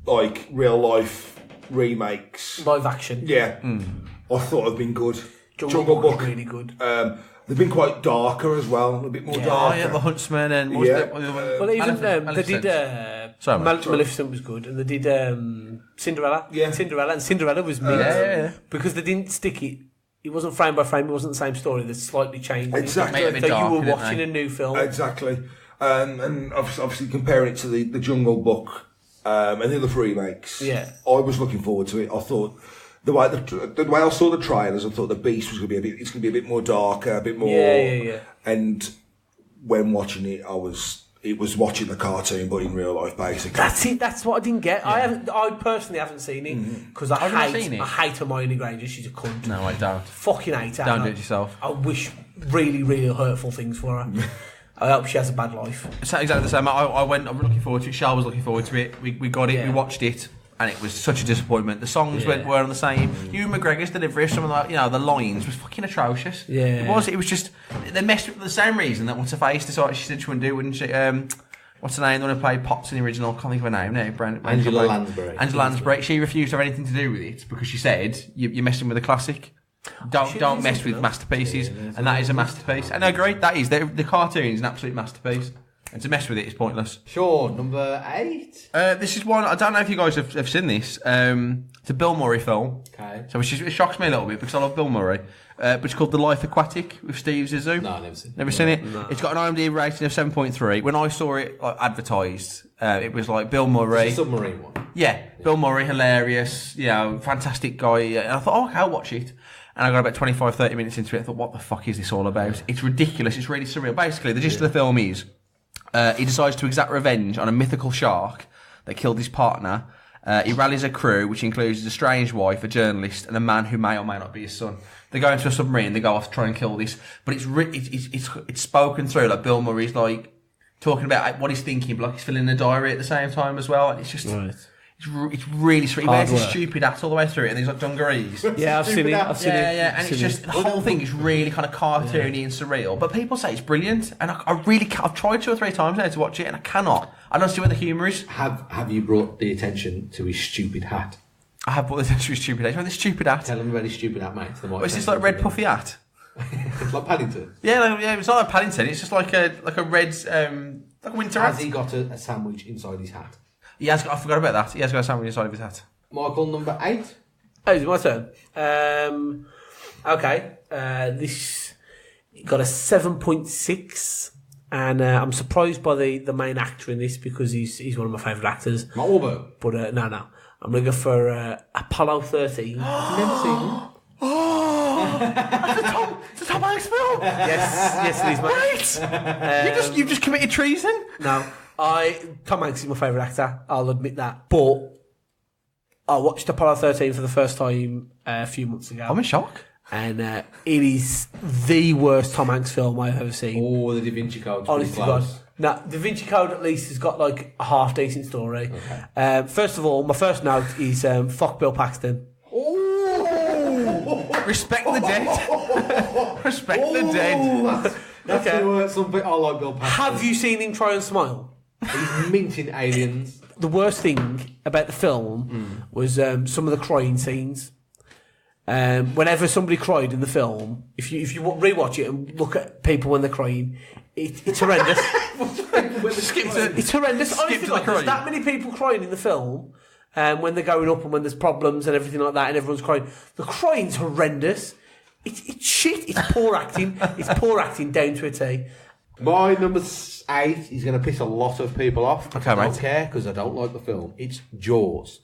like, real life remakes, live action. Yeah, I thought have been good. Jungle Book really good. They've been quite darker as well, a bit more darker. Yeah, The Huntsman and well, even they did. Maleficent was good, and they did Cinderella. Yeah, Cinderella was mid because they didn't stick it. It wasn't frame by frame. It wasn't the same story. They slightly changed. Exactly. So you were watching a new film. Exactly, and obviously comparing it to the Jungle Book. And the other remakes. Yeah, I was looking forward to it. I thought the way I saw the trailers, I thought the Beast was going to be it's going to be a bit more darker, a bit more. Yeah. And when watching it, it was watching the cartoon, but in real life, basically. That's it. That's what I didn't get. Yeah. I personally haven't seen it because I hate Hermione Granger. She's a cunt. No, I don't. Fucking hate her. Don't do it yourself. I wish really, really hurtful things for her. I hope she has a bad life. It's exactly the same. I'm looking forward to it. Shah was looking forward to it. We got it. We watched it, and it was such a disappointment. The songs weren't on the same. Ewan McGregor's delivery of some of the lines was fucking atrocious. Yeah, it was just they messed with the same reason that What's Her Face decided she said she wouldn't do, wouldn't she? What's her name? The one who played Potts in the original. Can't think of her name now. Angela Lansbury. Angela Lansbury. She refused to have anything to do with it because she said you're messing with a classic. Don't mess with masterpieces, and that is a masterpiece. And I agree, that is the cartoon is an absolute masterpiece, and to mess with it is pointless. Sure, number 8. This is one I don't know if you guys have seen this. It's a Bill Murray film. Okay. So it shocks me a little bit because I love Bill Murray. But it's called The Life Aquatic with Steve Zissou. No, I've never seen it. Never seen it? No. It's got an IMDb rating of 7.3. When I saw it advertised, it was like Bill Murray. It's a submarine one. Yeah, Bill Murray, hilarious, fantastic guy. And I thought, okay, I'll watch it. And I got about 25-30 minutes into it. I thought, what the fuck is this all about? It's ridiculous. It's really surreal. Basically, the gist of the film is he decides to exact revenge on a mythical shark that killed his partner. He rallies a crew, which includes his estranged wife, a journalist, and a man who may or may not be his son. They go into a submarine. They go off to try and kill this. But it's spoken through. Like Bill Murray's like talking about what he's thinking, but like he's filling a diary at the same time as well. And it's just... Right. It's really sweet. He wears his stupid hat all the way through it, and he's like dungarees. Yeah, I've seen it. Yeah, and it's just the whole thing is really kind of cartoony and surreal. But people say it's brilliant, and I really I've tried 2 or 3 times now to watch it, and I cannot. I don't see where the humour is. Have you brought the attention to his stupid hat? I have brought the attention to his stupid hat. You know, this stupid hat. Tell him about his stupid hat, mate. Is this like red puffy hat? It's like Paddington. Yeah, it's not like Paddington. It's just like a red like a winter hat. Has he got a sandwich inside his hat? He has got, I forgot about that. He has got a sandwich inside of his hat. Michael, number 8. Oh, is it my turn? Okay. This got a 7.6, and I'm surprised by the main actor in this because he's one of my favourite actors. Mark Wahlberg. But no. I'm going to go for Apollo 13. I've never seen him. It's a Tom Hanks film. Yes, it is, mate. Right. You've just committed treason. No. Tom Hanks is my favourite actor, I'll admit that. But I watched Apollo 13 for the first time a few months ago. I'm in shock. And it is the worst Tom Hanks film I've ever seen. Oh, the Da Vinci Code. Honest to God. No, Da Vinci Code at least has got like a half decent story. Okay. First of all, my first note is fuck Bill Paxton. Respect the dead. Respect the dead. That's going to hurt some bit. I like Bill Paxton. Have you seen him try and smile? He's minting aliens. The worst thing about the film was some of the crying scenes. Whenever somebody cried in the film, if you rewatch it and look at people when they're crying, it's horrendous. It's horrendous. Honestly, there's that many people crying in the film when they're going up and when there's problems and everything like that, and everyone's crying. The crying's horrendous. It's shit. It's poor acting. It's poor acting down to a T. My number 8 is going to piss a lot of people off. Okay, I don't care because I don't like the film. It's Jaws.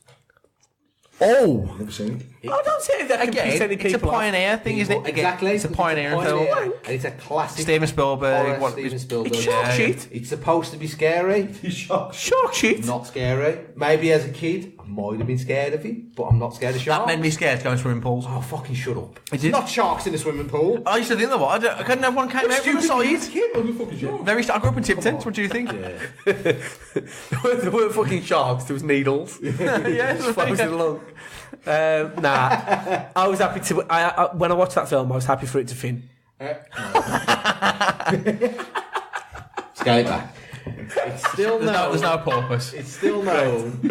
Oh, Never seen it. I don't see that can piss any people it's a pioneer thing, isn't it? Exactly. It's a pioneer film. And it's a classic. Steven Spielberg. Steven Spielberg. It's shark shit. It's supposed to be scary. Shark shit. Not scary. Maybe as a kid, I might have been scared of it, but I'm not scared of sharks. That made me scared to go in swimming pools. Oh, fucking shut up. It It's not sharks in the swimming pool. I used to think that. What? I couldn't have one came out from the side. Kid, Very. I grew up in Tipton. What do you think? There weren't fucking sharks. There was needles. Yeah, Just floating along. I was happy to. When I watched that film, I was happy for it to fin. Scale it back. It's still known. There's no porpoise. It's still known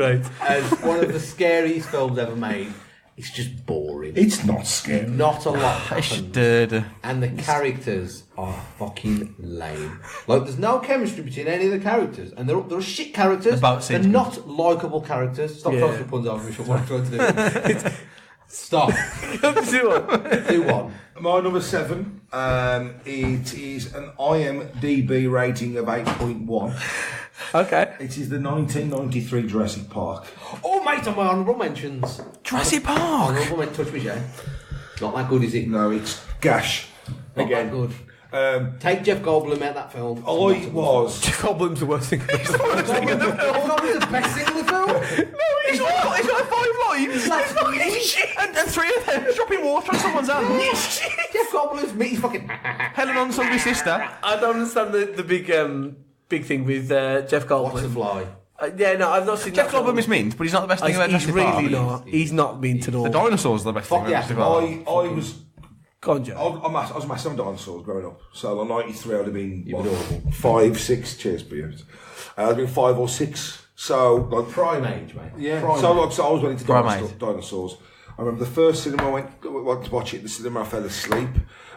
as one of the scariest films ever made. It's just boring. It's not scary. Not a lot happens. Dirty. And the characters are fucking lame. Like, there's no chemistry between any of the characters. And they're shit characters. They're not likeable characters. Stop throwing the puns over me for what I'm trying to do. Stop. Do one. My number 7, it is an IMDb rating of 8.1. Okay. It is the 1993 Jurassic Park. Oh, mate, on my honourable mentions. Jurassic Park. Honourable mentions. Touch me, Jay. Not that good, is it? No, it's gash. Not that good. Take Jeff Goldblum out that film. Jeff Goldblum's the worst thing. Jeff Goldblum's the best thing in the film. No, he's got 5 lines. He's fucking shit. And 3 of them dropping water on someone's hand. Jeff Goldblum's me. He's fucking. Helen Unsung's sister. I don't understand the big thing with Jeff Goldblum. What's the fly? Yeah, no, I've not seen Jeff Goldblum is mint, but he's not the best thing about He's Jurassic Park. really not. He's not mint at all. The dinosaurs are the best thing about Jurassic Park. I was. Go on, Joe. I was massive on dinosaurs growing up. So on 93, I'd have been 5, 6. Cheers, Brilliant. I'd have been 5 or 6. So like prime age, mate. Yeah. Prime So I was went into Prime dinosaurs. I remember the first cinema I went to watch it in the cinema. I fell asleep.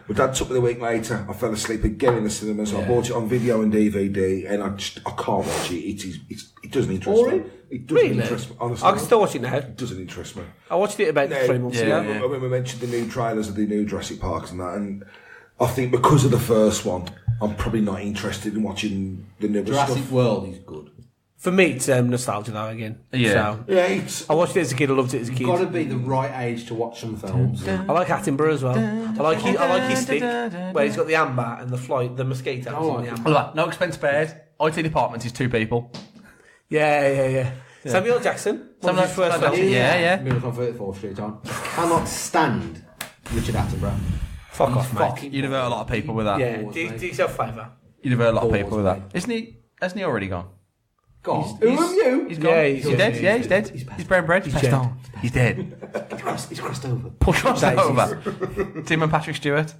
My dad took me a week later. I fell asleep again in the cinema, so I bought it on video and DVD, and I can't watch it. It doesn't interest me. It doesn't interest me. Honestly, I can still watch it now. It doesn't interest me. I watched it about 3 months ago. I mean, we mentioned the new trailers of the new Jurassic Parks and that, and I think because of the first one, I'm probably not interested in watching the new Jurassic stuff. World is good. For me, it's nostalgia now again. Yeah. So, I watched it as a kid. I loved it as a kid. You've got to be the right age to watch some films. I like Attenborough as well. I like his stick where he's got the amber and the mosquitoes on the amber. No expense spared. IT department is 2 people. Yeah. Samuel Jackson. Samuel His first Jackson. film. Yeah. Miracle on 34th Street on. Cannot stand Richard Attenborough. Fuck off, mate. You'd have hurt a lot of people with that. Yeah, do yourself a favour. You'd have hurt a lot of people with that. Hasn't he already gone? Gone. Who are you? He's gone. Yeah, he's dead. Yeah, he's dead. He's brown bread. He's dead. on. He's dead. He's crossed over. Crossed over. Tim and Patrick Stewart.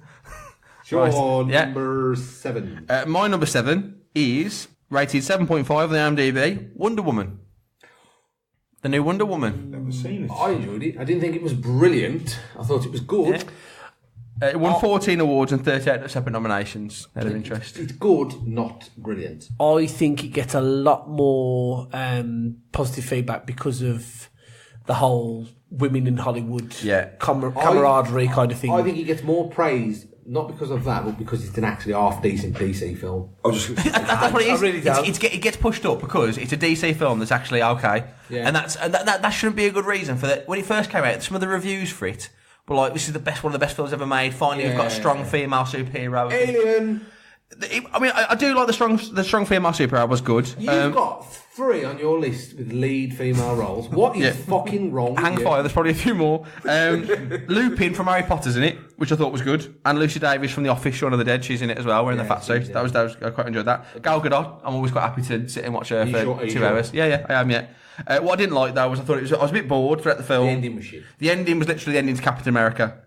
Sure, number 7. My number 7 is rated 7.5 on the IMDb. Wonder Woman. The new Wonder Woman. Never seen it. I enjoyed it. I didn't think it was brilliant. I thought it was good. It won 14 awards and 38 separate nominations out of interest. It's good, not brilliant. I think it gets a lot more positive feedback because of the whole women in Hollywood camaraderie kind of thing. I think it gets more praise, not because of that, but because it's an actually half-decent DC film. That's what it is. Really it gets pushed up because it's a DC film that's actually okay. Yeah. And that shouldn't be a good reason for that. When it first came out, some of the reviews for it were like, this is one of the best films ever made. Finally, we've got a strong female superhero. Alien. I mean, I do like the strong female superhero was good. You've got 3 on your list with lead female roles. What is fucking wrong with Hang fire, there's probably a few more. Lupin from Harry Potter's in it, which I thought was good. And Lucy Davies from The Office, Shaun of the Dead, she's in it as well, wearing the fat suit. That was I quite enjoyed that. Gal Gadot, I'm always quite happy to sit and watch her for 2 hours. Yeah, I am, yeah. What I didn't like, though, was I was a bit bored throughout the film. The ending was shit. The ending was literally the ending to Captain America.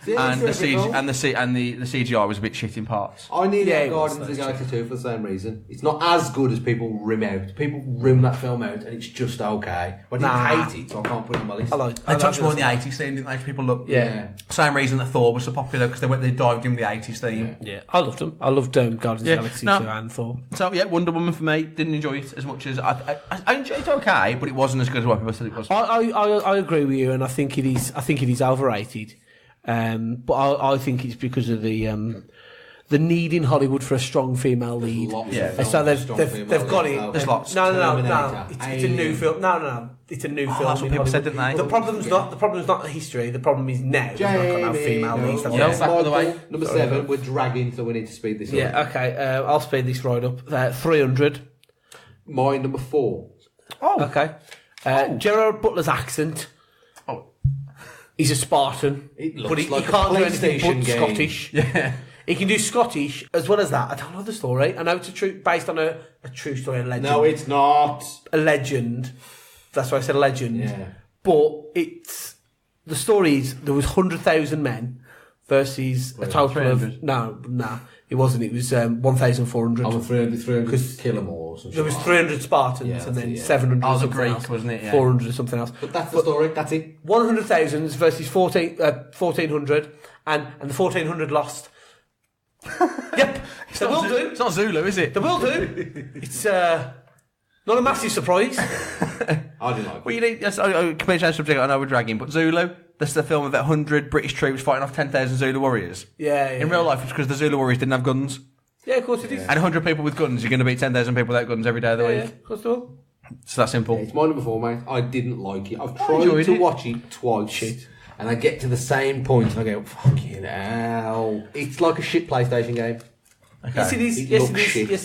And the CGI was a bit shit in parts. I nearly had Guardians of the Galaxy 2 for the same reason. It's not as good as people rim out. People rim that film out and it's just okay. But I didn't hate it, so I can't put it on my list. They touched more on the 80s theme, didn't they? People look. Yeah. Same reason that Thor was so popular, because they dived in the 80s theme. Yeah, I loved them. I loved Guardians of the Galaxy 2 and Thor. So yeah, Wonder Woman for me. Didn't enjoy it as much as I enjoyed it. Okay, but it wasn't as good as what people said it was. I agree with you, and I think it is overrated. But I think it's because of the need in Hollywood for a strong female lead. So they've got it. There's lots. No. It's a new film. No. It's a new film. That's what people said, didn't they? The problem's not the history. The problem is now. There's not going to have female leads. By the way, number 7. We're dragging, so we need to speed this up. Yeah. Okay. I'll speed this right up. 300. My number 4. Oh. Okay. Gerard Butler's accent. He's a Spartan, but he can't do anything but Scottish. Yeah. He can do Scottish as well as that. I don't know the story. I know it's based on a true story, a legend. No, it's not. A legend. That's why I said a legend. Yeah. But the story is there was 100,000 men versus a total of... No, it wasn't. It was 1,400. Oh, 300 kill them all. Or something. There was 300 Spartans and then 700 or something Greek, else. Wasn't it? Yeah. 400 or something else. But that's the story. That's it. 100,000 versus 1,400 and the 1,400 lost. Yep. They will do. It's not Zulu, is it? They will do. It's not a massive surprise. I didn't like it. Well, you need... Completely change subject, I know we're dragging, but Zulu... This is the film of 100 British troops fighting off 10,000 Zulu warriors. Yeah. In real life, it's because the Zulu warriors didn't have guns. Yeah, of course it is. And 100 people with guns, you're going to beat 10,000 people without guns every day of the week. Yeah, of course they will. So that's simple. Yeah, it's my number 4, mate. I didn't like it. I've tried to watch it twice. And I get to the same point and I go, fucking hell. It's like a shit PlayStation game. Okay. Yes, it is. Yes,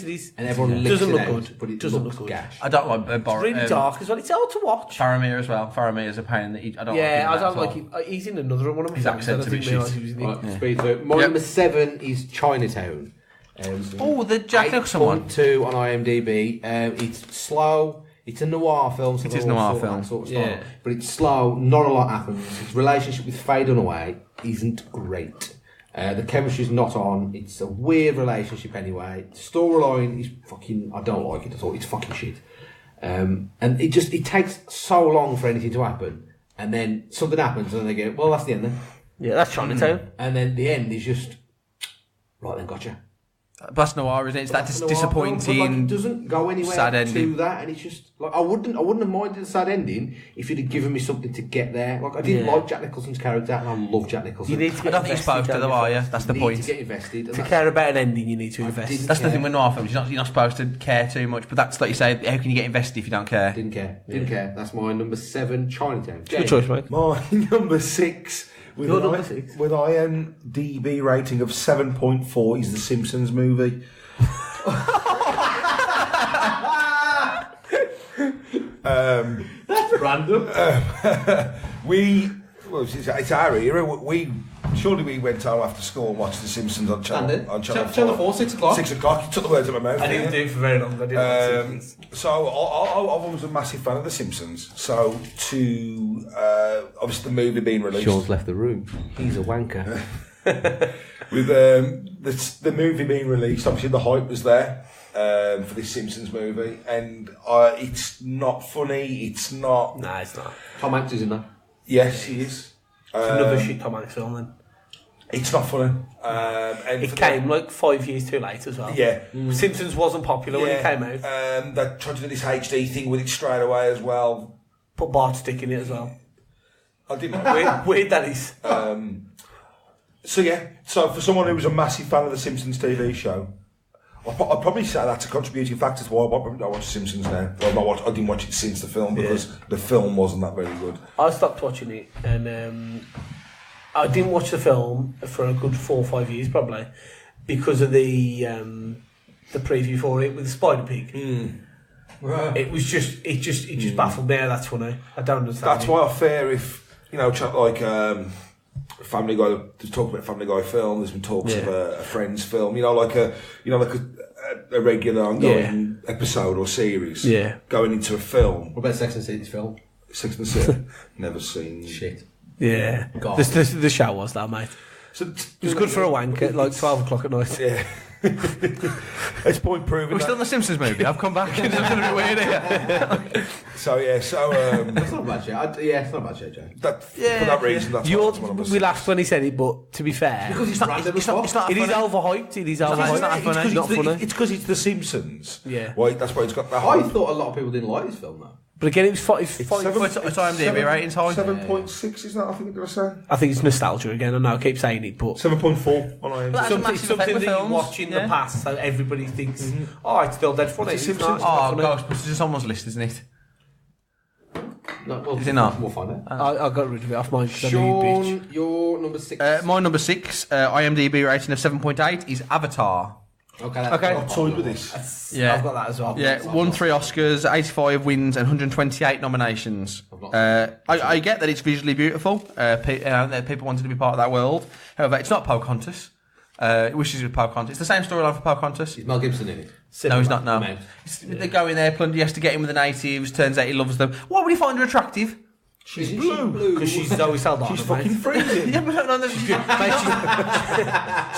it is. And everyone licks doesn't it look out, good. but it doesn't looks look good. gash. I don't like It's really dark as well. It's hard to watch. Faramir as well. Faramir is a pain. I don't like him. He's in another one of my films. I didn't realise he was in it. Right, speed through. My number 7 is Chinatown. The Jack Nicholson one. 8.2 on IMDb. It's slow. It's a noir film. So it is a noir film. Sort of style. But it's slow. Not a lot happens. His relationship with Faye Dunaway isn't great. The chemistry's not on. It's a weird relationship anyway. The storyline is fucking... I don't like it at all. It's fucking shit. And it takes so long for anything to happen. And then something happens and they go, well, that's the end then. Yeah, that's Chinatown. And then the end is just... Right then, gotcha. That's noir, isn't it? It's that disappointing, it doesn't go anywhere sad ending. to that, and it's just like I wouldn't have minded the sad ending if you'd have given me something to get there. Like I didn't like Jack Nicholson's character, and I love Jack Nicholson. You need to get I don't think you're supposed to, though, are you? That's the point. To get invested. To care about an ending, you need to invest. That's the thing with noir films. You're not supposed to care too much, but that's like you say. How can you get invested if you don't care? Didn't care. That's my number 7, Chinatown. Good choice, mate. My number 6. With IMDb rating of 7.4 is the Simpsons movie. That's random. It's our era. Surely we went home after school and watched The Simpsons on Channel 4, 6 o'clock. 6 o'clock. You took the words out of my mouth. I didn't do it for very long. I didn't so I was a massive fan of The Simpsons. So to obviously the movie being released. Sean's left the room. He's a wanker. With the movie being released, obviously the hype was there for this Simpsons movie, and it's not funny. It's not. Nah, it's not. Tom Hanks is in that. Yes, he is. It's another shit Tom Hanks film then. It's not funny. And it came like 5 years too late as well. Yeah. Simpsons wasn't popular when it came out. They tried to do this HD thing with it straight away as well. Put Bart Stick in it as well. I didn't. Weird that is. So for someone who was a massive fan of the Simpsons TV show, I'd probably say that's a contributing factor to why I watch Simpsons now. Well, I didn't watch it since the film because the film wasn't that very good. I stopped watching it and I didn't watch the film for a good 4 or 5 years probably. because of the preview for it with the Spider Pig. Right. It just baffled me how that's funny. I don't understand. That's why I fear if, like Family Guy, there's talk about Family Guy film, there's been talks of a Friends film, like a regular ongoing episode or series going into a film. What about Sex and the City's film? Sex and the City? Never seen. Shit. Yeah. The show was that, mate. So it was good for a wank at like 12 o'clock at night. Yeah. It's point proven. We're still in the Simpsons movie. I've come back. It's a bit weird here. That's not a bad shit. It's not a bad shit, Joe. For that reason, that's we laughed when he said it, but to be fair, because it's not it is overhyped. It is overhyped. It's not funny. It's because it's The Simpsons. Yeah. Why? That's why it's got that. I thought a lot of people didn't like this film though. But again, it was It's IMDb ratings high. 7.6 is that? I think they're saying. I think it's nostalgia again. I know I keep saying it, but 7.4 on IMDb. Something that you watch in the past, so everybody thinks, it's still dead funny. It's Simpsons. Ghostbusters is someone's list, isn't it? No, is it not? We'll find it. I got rid of it off mine. Sean, your number 6. My number 6, IMDb rating of 7.8 is Avatar. Okay. I've toyed with this. I've got that as well. Yeah, won 3 Oscars, 85 wins, and 128 nominations. I get that it's visually beautiful. That people wanted to be part of that world. However, it's not Pocahontas. It wishes it was Pocahontas. It's the same storyline for Pocahontas. Is Mel Gibson in it? No, he's not. No, they go in there, plunder. He has to get in with the natives. Turns out he loves them. Why would he find her attractive? She's blue because she's Zoe Saldana. She's fucking freezing. Yeah, but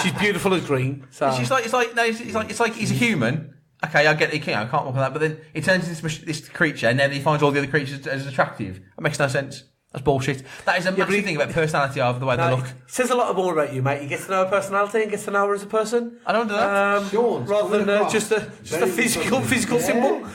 she's beautiful as green. So it's like he's a human. Okay, I get it. I can't work on that. But then he turns into this creature, and then he finds all the other creatures as attractive. That makes no sense. That's bullshit. That is a massive thing about personality of the way they look. It says a lot more about you, mate. You get to know her personality and get to know her as a person. I don't do that. Sean, rather than just a physical symbol.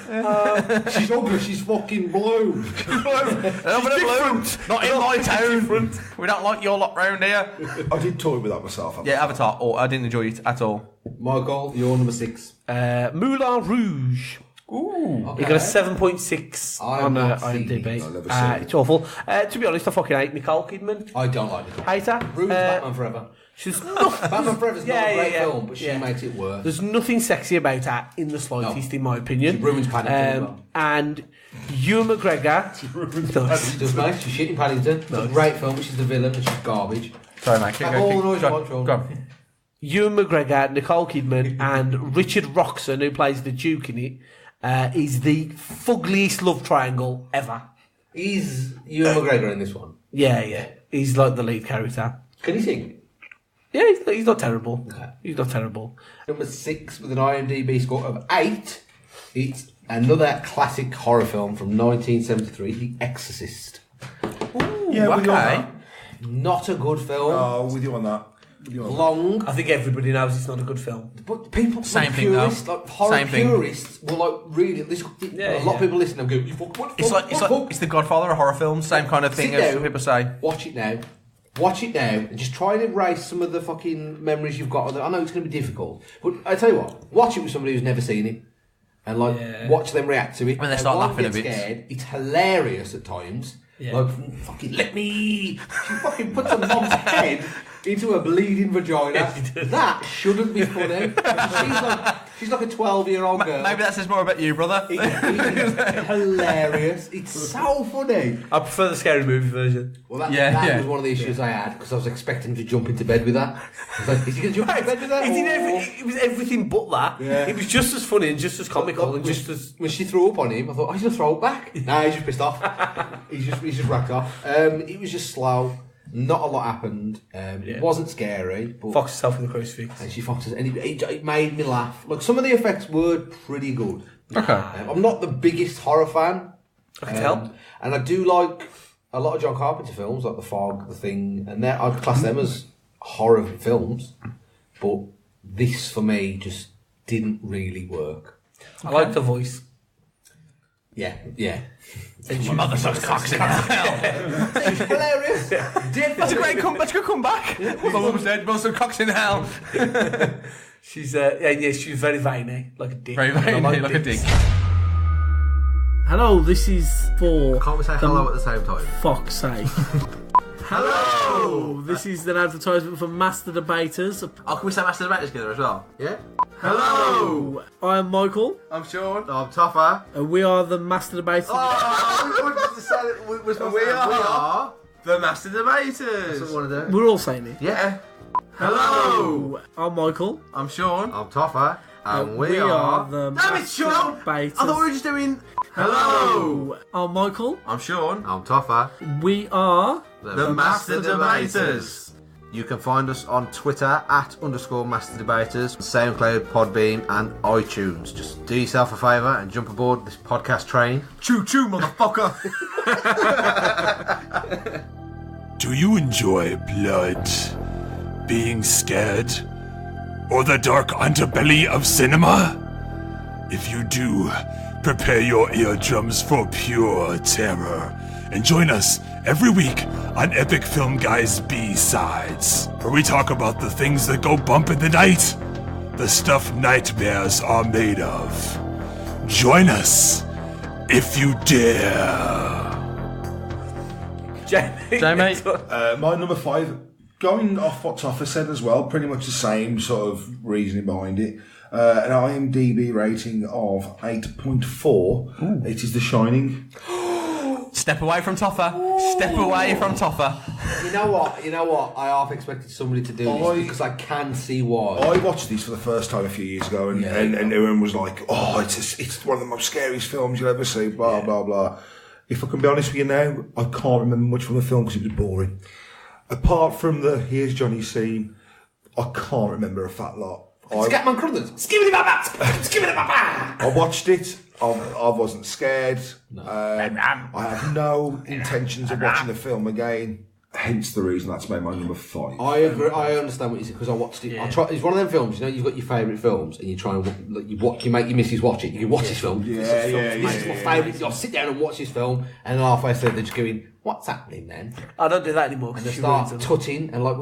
She's ugly. She's fucking blue. She's different. Not in my town. We don't like your lot round here. I did toy with that myself. Yeah, Avatar. I didn't enjoy it at all. Michael, your number 6. Moulin Rouge. Ooh, okay. He got a 7.6 on IMDb. It's awful. To be honest, I fucking hate Nicole Kidman. I don't like Nicole. Hate her. Ruins Batman Forever. She's Batman Forever's not a great film, but she makes it worse. There's nothing sexy about her in the slightest, in my opinion. She ruins Paddington. And Ewan McGregor. She does, mate. She's shitting Paddington. It's a great film, but she's the villain and she's garbage. Sorry, mate. Go on. Ewan McGregor, Nicole Kidman, and Richard Roxon, who plays the Duke in it. Is the fuggliest love triangle ever. Is Ewan McGregor in this one? Yeah. He's like the lead character. Can he sing? Yeah, he's not terrible. Okay. He's not terrible. Number 6 with an IMDb score of 8. It's another classic horror film from 1973, The Exorcist. Ooh, yeah, okay. Not a good film. Oh, with you on that. Long. I think everybody knows it's not a good film. But people, same thing purists, though. like horror purists, will like really. A lot of people listen and go, "It's the Godfather of horror films." Same kind of thing as people say. Watch it now, and just try and erase some of the fucking memories you've got. I know it's going to be difficult, but I tell you what, watch it with somebody who's never seen it, and watch them react to it. When they start laughing a bit, scared. It's hilarious at times. Yeah. Like fucking let me. She fucking puts a mom's head into a bleeding vagina. That shouldn't be funny. She's like a 12-year-old girl. Maybe that says more about you, brother. It's hilarious. It's so funny. I prefer the scary movie version. Well, that was one of the issues I had because I was expecting him to jump into bed with that. I was like, is he going to jump into bed with that? It was everything but that. Yeah. It was just as funny and just as comical and just as... When she threw up on him, I thought, he's going to throw it back. Nah, he's just pissed off. He's just racked off. It was just slow. Not a lot happened. It wasn't scary. But Fox herself in the crucifix. And she foxed us. And it made me laugh. Like, some of the effects were pretty good. Okay. I'm not the biggest horror fan. I can tell. And I do like a lot of John Carpenter films, like The Fog, The Thing. And I'd class them as horror films. But this, for me, just didn't really work. I like the voice. Yeah. My mother sucks cocks in hell. It's hilarious. That's a great comeback. My mum said, "Mother sucks cocks in hell." She's she's very veiny, like a dick. Very veiny, like a dick. Hello, this is for. Can't we say hello at the same time? Fuck's sake. Hello! This is an advertisement for Master Debaters. Oh, can we say Master Debaters together as well? Yeah? Hello! I am Michael. I'm Sean. I'm Toffa. And we are the Master Debaters. We are the Master Debaters. That's what I want to do. We're all saying it. Yeah. Hello! I'm Michael. I'm Sean. I'm Toffa. And we are are... the Damn it, Sean! Debaters. I thought we were just doing... Hello! I'm Michael. I'm Sean. I'm Toffa. We are The Master Debaters. You can find us on Twitter @_Master Debaters, SoundCloud, Podbean, and iTunes. Just do yourself a favour and jump aboard this podcast train. Choo-choo, motherfucker! Do you enjoy blood, being scared, or the dark underbelly of cinema? If you do, prepare your eardrums for pure terror and join us every week on Epic Film Guys B-Sides, where we talk about the things that go bump in the night, the stuff nightmares are made of. Join us if you dare. Jamie? My number 5, going off what Toffa said as well, pretty much the same sort of reasoning behind it. An IMDb rating of 8.4. It is The Shining. Step away from Toffa. Step away from Toffa. You know what? I half expected somebody to do this because I can see why. I watched this for the first time a few years ago, and everyone was like, "Oh, it's one of the most scariest films you'll ever see." Blah blah blah. If I can be honest with you now, I can't remember much from the film because it was boring. Apart from the "Here's Johnny" scene, I can't remember a fat lot. Scatman Crothers. I watched it. I wasn't scared. No. I have no intentions of watching the film again. Hence the reason that's made my number 5. I agree. I understand what you said because I watched it. Yeah. It's one of them films. You know, you've got your favourite films, and you try and you make your missus watch it. You can watch this film. This is my favourite. I'll sit down and watch this film, and then halfway through they're just going, "What's happening then?" I don't do that anymore. And they start tutting and like.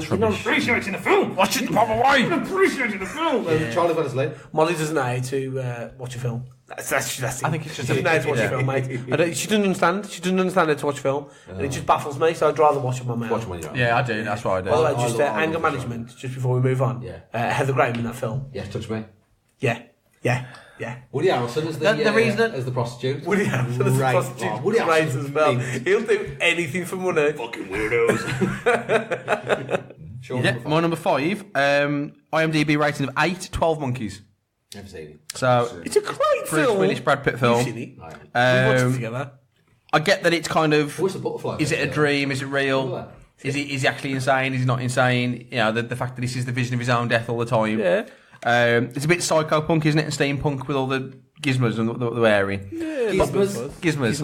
You're not appreciating the film. Watch it the proper way. You're not appreciating the film. Yeah. Charlie fell asleep. Molly doesn't know how to watch a film. That's it. I think it's just she doesn't know how to watch a film, mate. She doesn't understand. She doesn't understand how to watch a film, and it just baffles me. So I'd rather watch it on my own. Yeah, I do. That's what I do. By the way, just anger management. Just before we move on. Yeah. Heather Graham in that film. Yeah, touch me. Yeah. Woody Harrelson as the reason as the prostitute. Woody Harrelson as the prostitute. Woody Harrelson as well. He'll do anything for money. Fucking weirdos. My number 5. IMDb rating of 8. 12 Monkeys. Never seen it. So it's a great film. British Brad Pitt film. You've seen it. We watched it together. I get that it's kind of. What's the butterfly? Is it a dream? Is it real? Is he actually insane? Is he not insane? You know, the fact that this is the vision of his own death all the time. Yeah. It's a bit psychopunk, isn't it? And steampunk with all the gizmos and the wearing. Yeah, Gizmos.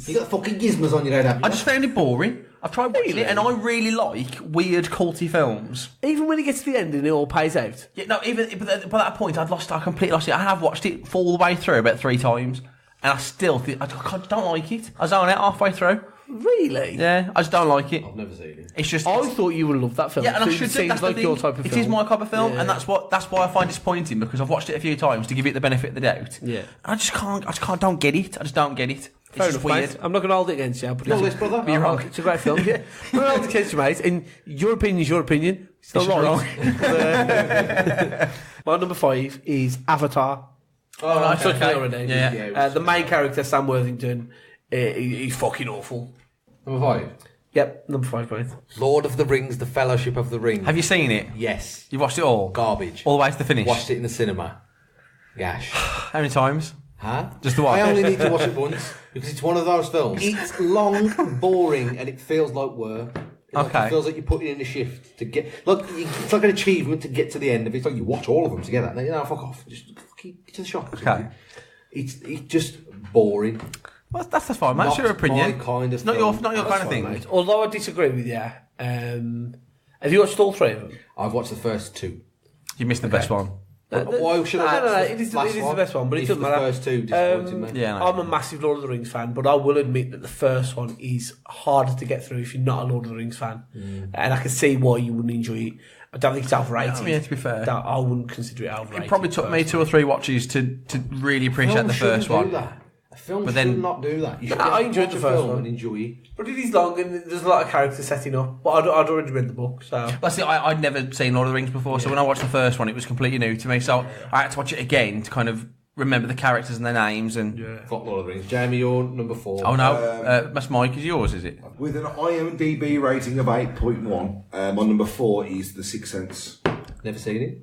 You got fucking gizmos on your head. I just found it boring. I've tried watching it, and I really like weird, culty films. Even when it gets to the end and it all pays out. Yeah, no. But by that point, I completely lost it. I have watched it all the way through about 3 times, and I still I don't like it. I zone out halfway through. Really? Yeah, I just don't like it. I've never seen it. It's just. I thought you would love that film. Yeah, and I should. It seems like your type of film. It is my type of film, and that's why I find it disappointing because I've watched it a few times to give it the benefit of the doubt. Yeah. I just can't. Don't get it. I just don't get it. Fair enough, weird. Mate. I'm not going to hold it against you. But brother. You're wrong. It's a great film. Yeah. I'm not hold it against you, mate. And your opinion is your opinion. It's not wrong. My number 5 is Avatar. Oh, I touched it already. Yeah. The main character, Sam Worthington, he's fucking awful. Number 5. Yep, number 5, mate. Lord of the Rings: The Fellowship of the Ring. Have you seen it? Yes. You watched it all? Garbage. All the way to the finish? Watched it in the cinema. Gash. How many times? Huh? Just the one? I only need to watch it once because it's one of those films. It's long, boring, and it feels like work. It feels like you're putting in a shift to get. Look, it's like an achievement to get to the end of it. It's like you watch all of them together. Fuck off. Just get to the shop. Okay. It's just boring. Well, that's fine, mate. That's your opinion. My kind of it's not your kind of thing. Mate. Although I disagree with you, have you watched all 3 of them? I've watched the first 2. You missed the best one. Why should I watch it is the best one, but it doesn't matter. The first 2 disappointed me. Yeah, I'm a massive Lord of the Rings fan, but I will admit that the first one is harder to get through if you're not a Lord of the Rings fan. And I can see why you wouldn't enjoy it. I don't think it's overrated. Yeah, to be fair. I wouldn't consider it overrated. It probably took me 2 or 3 watches to really appreciate the first one. A Film should not do that. You should I enjoyed the first one and enjoy it. But it is long and there's a lot of character setting up. But I'd already read the book, so. Well, see, I'd never seen Lord of the Rings before, so when I watched the first one, it was completely new to me. So I had to watch it again to kind of remember the characters and their names. And Fuck Lord of the Rings. Jamie, you're number 4. Oh no, that's Mike. Is yours? Is it? With an IMDb rating of 8.1, my number 4 is The Sixth Sense. Never seen it.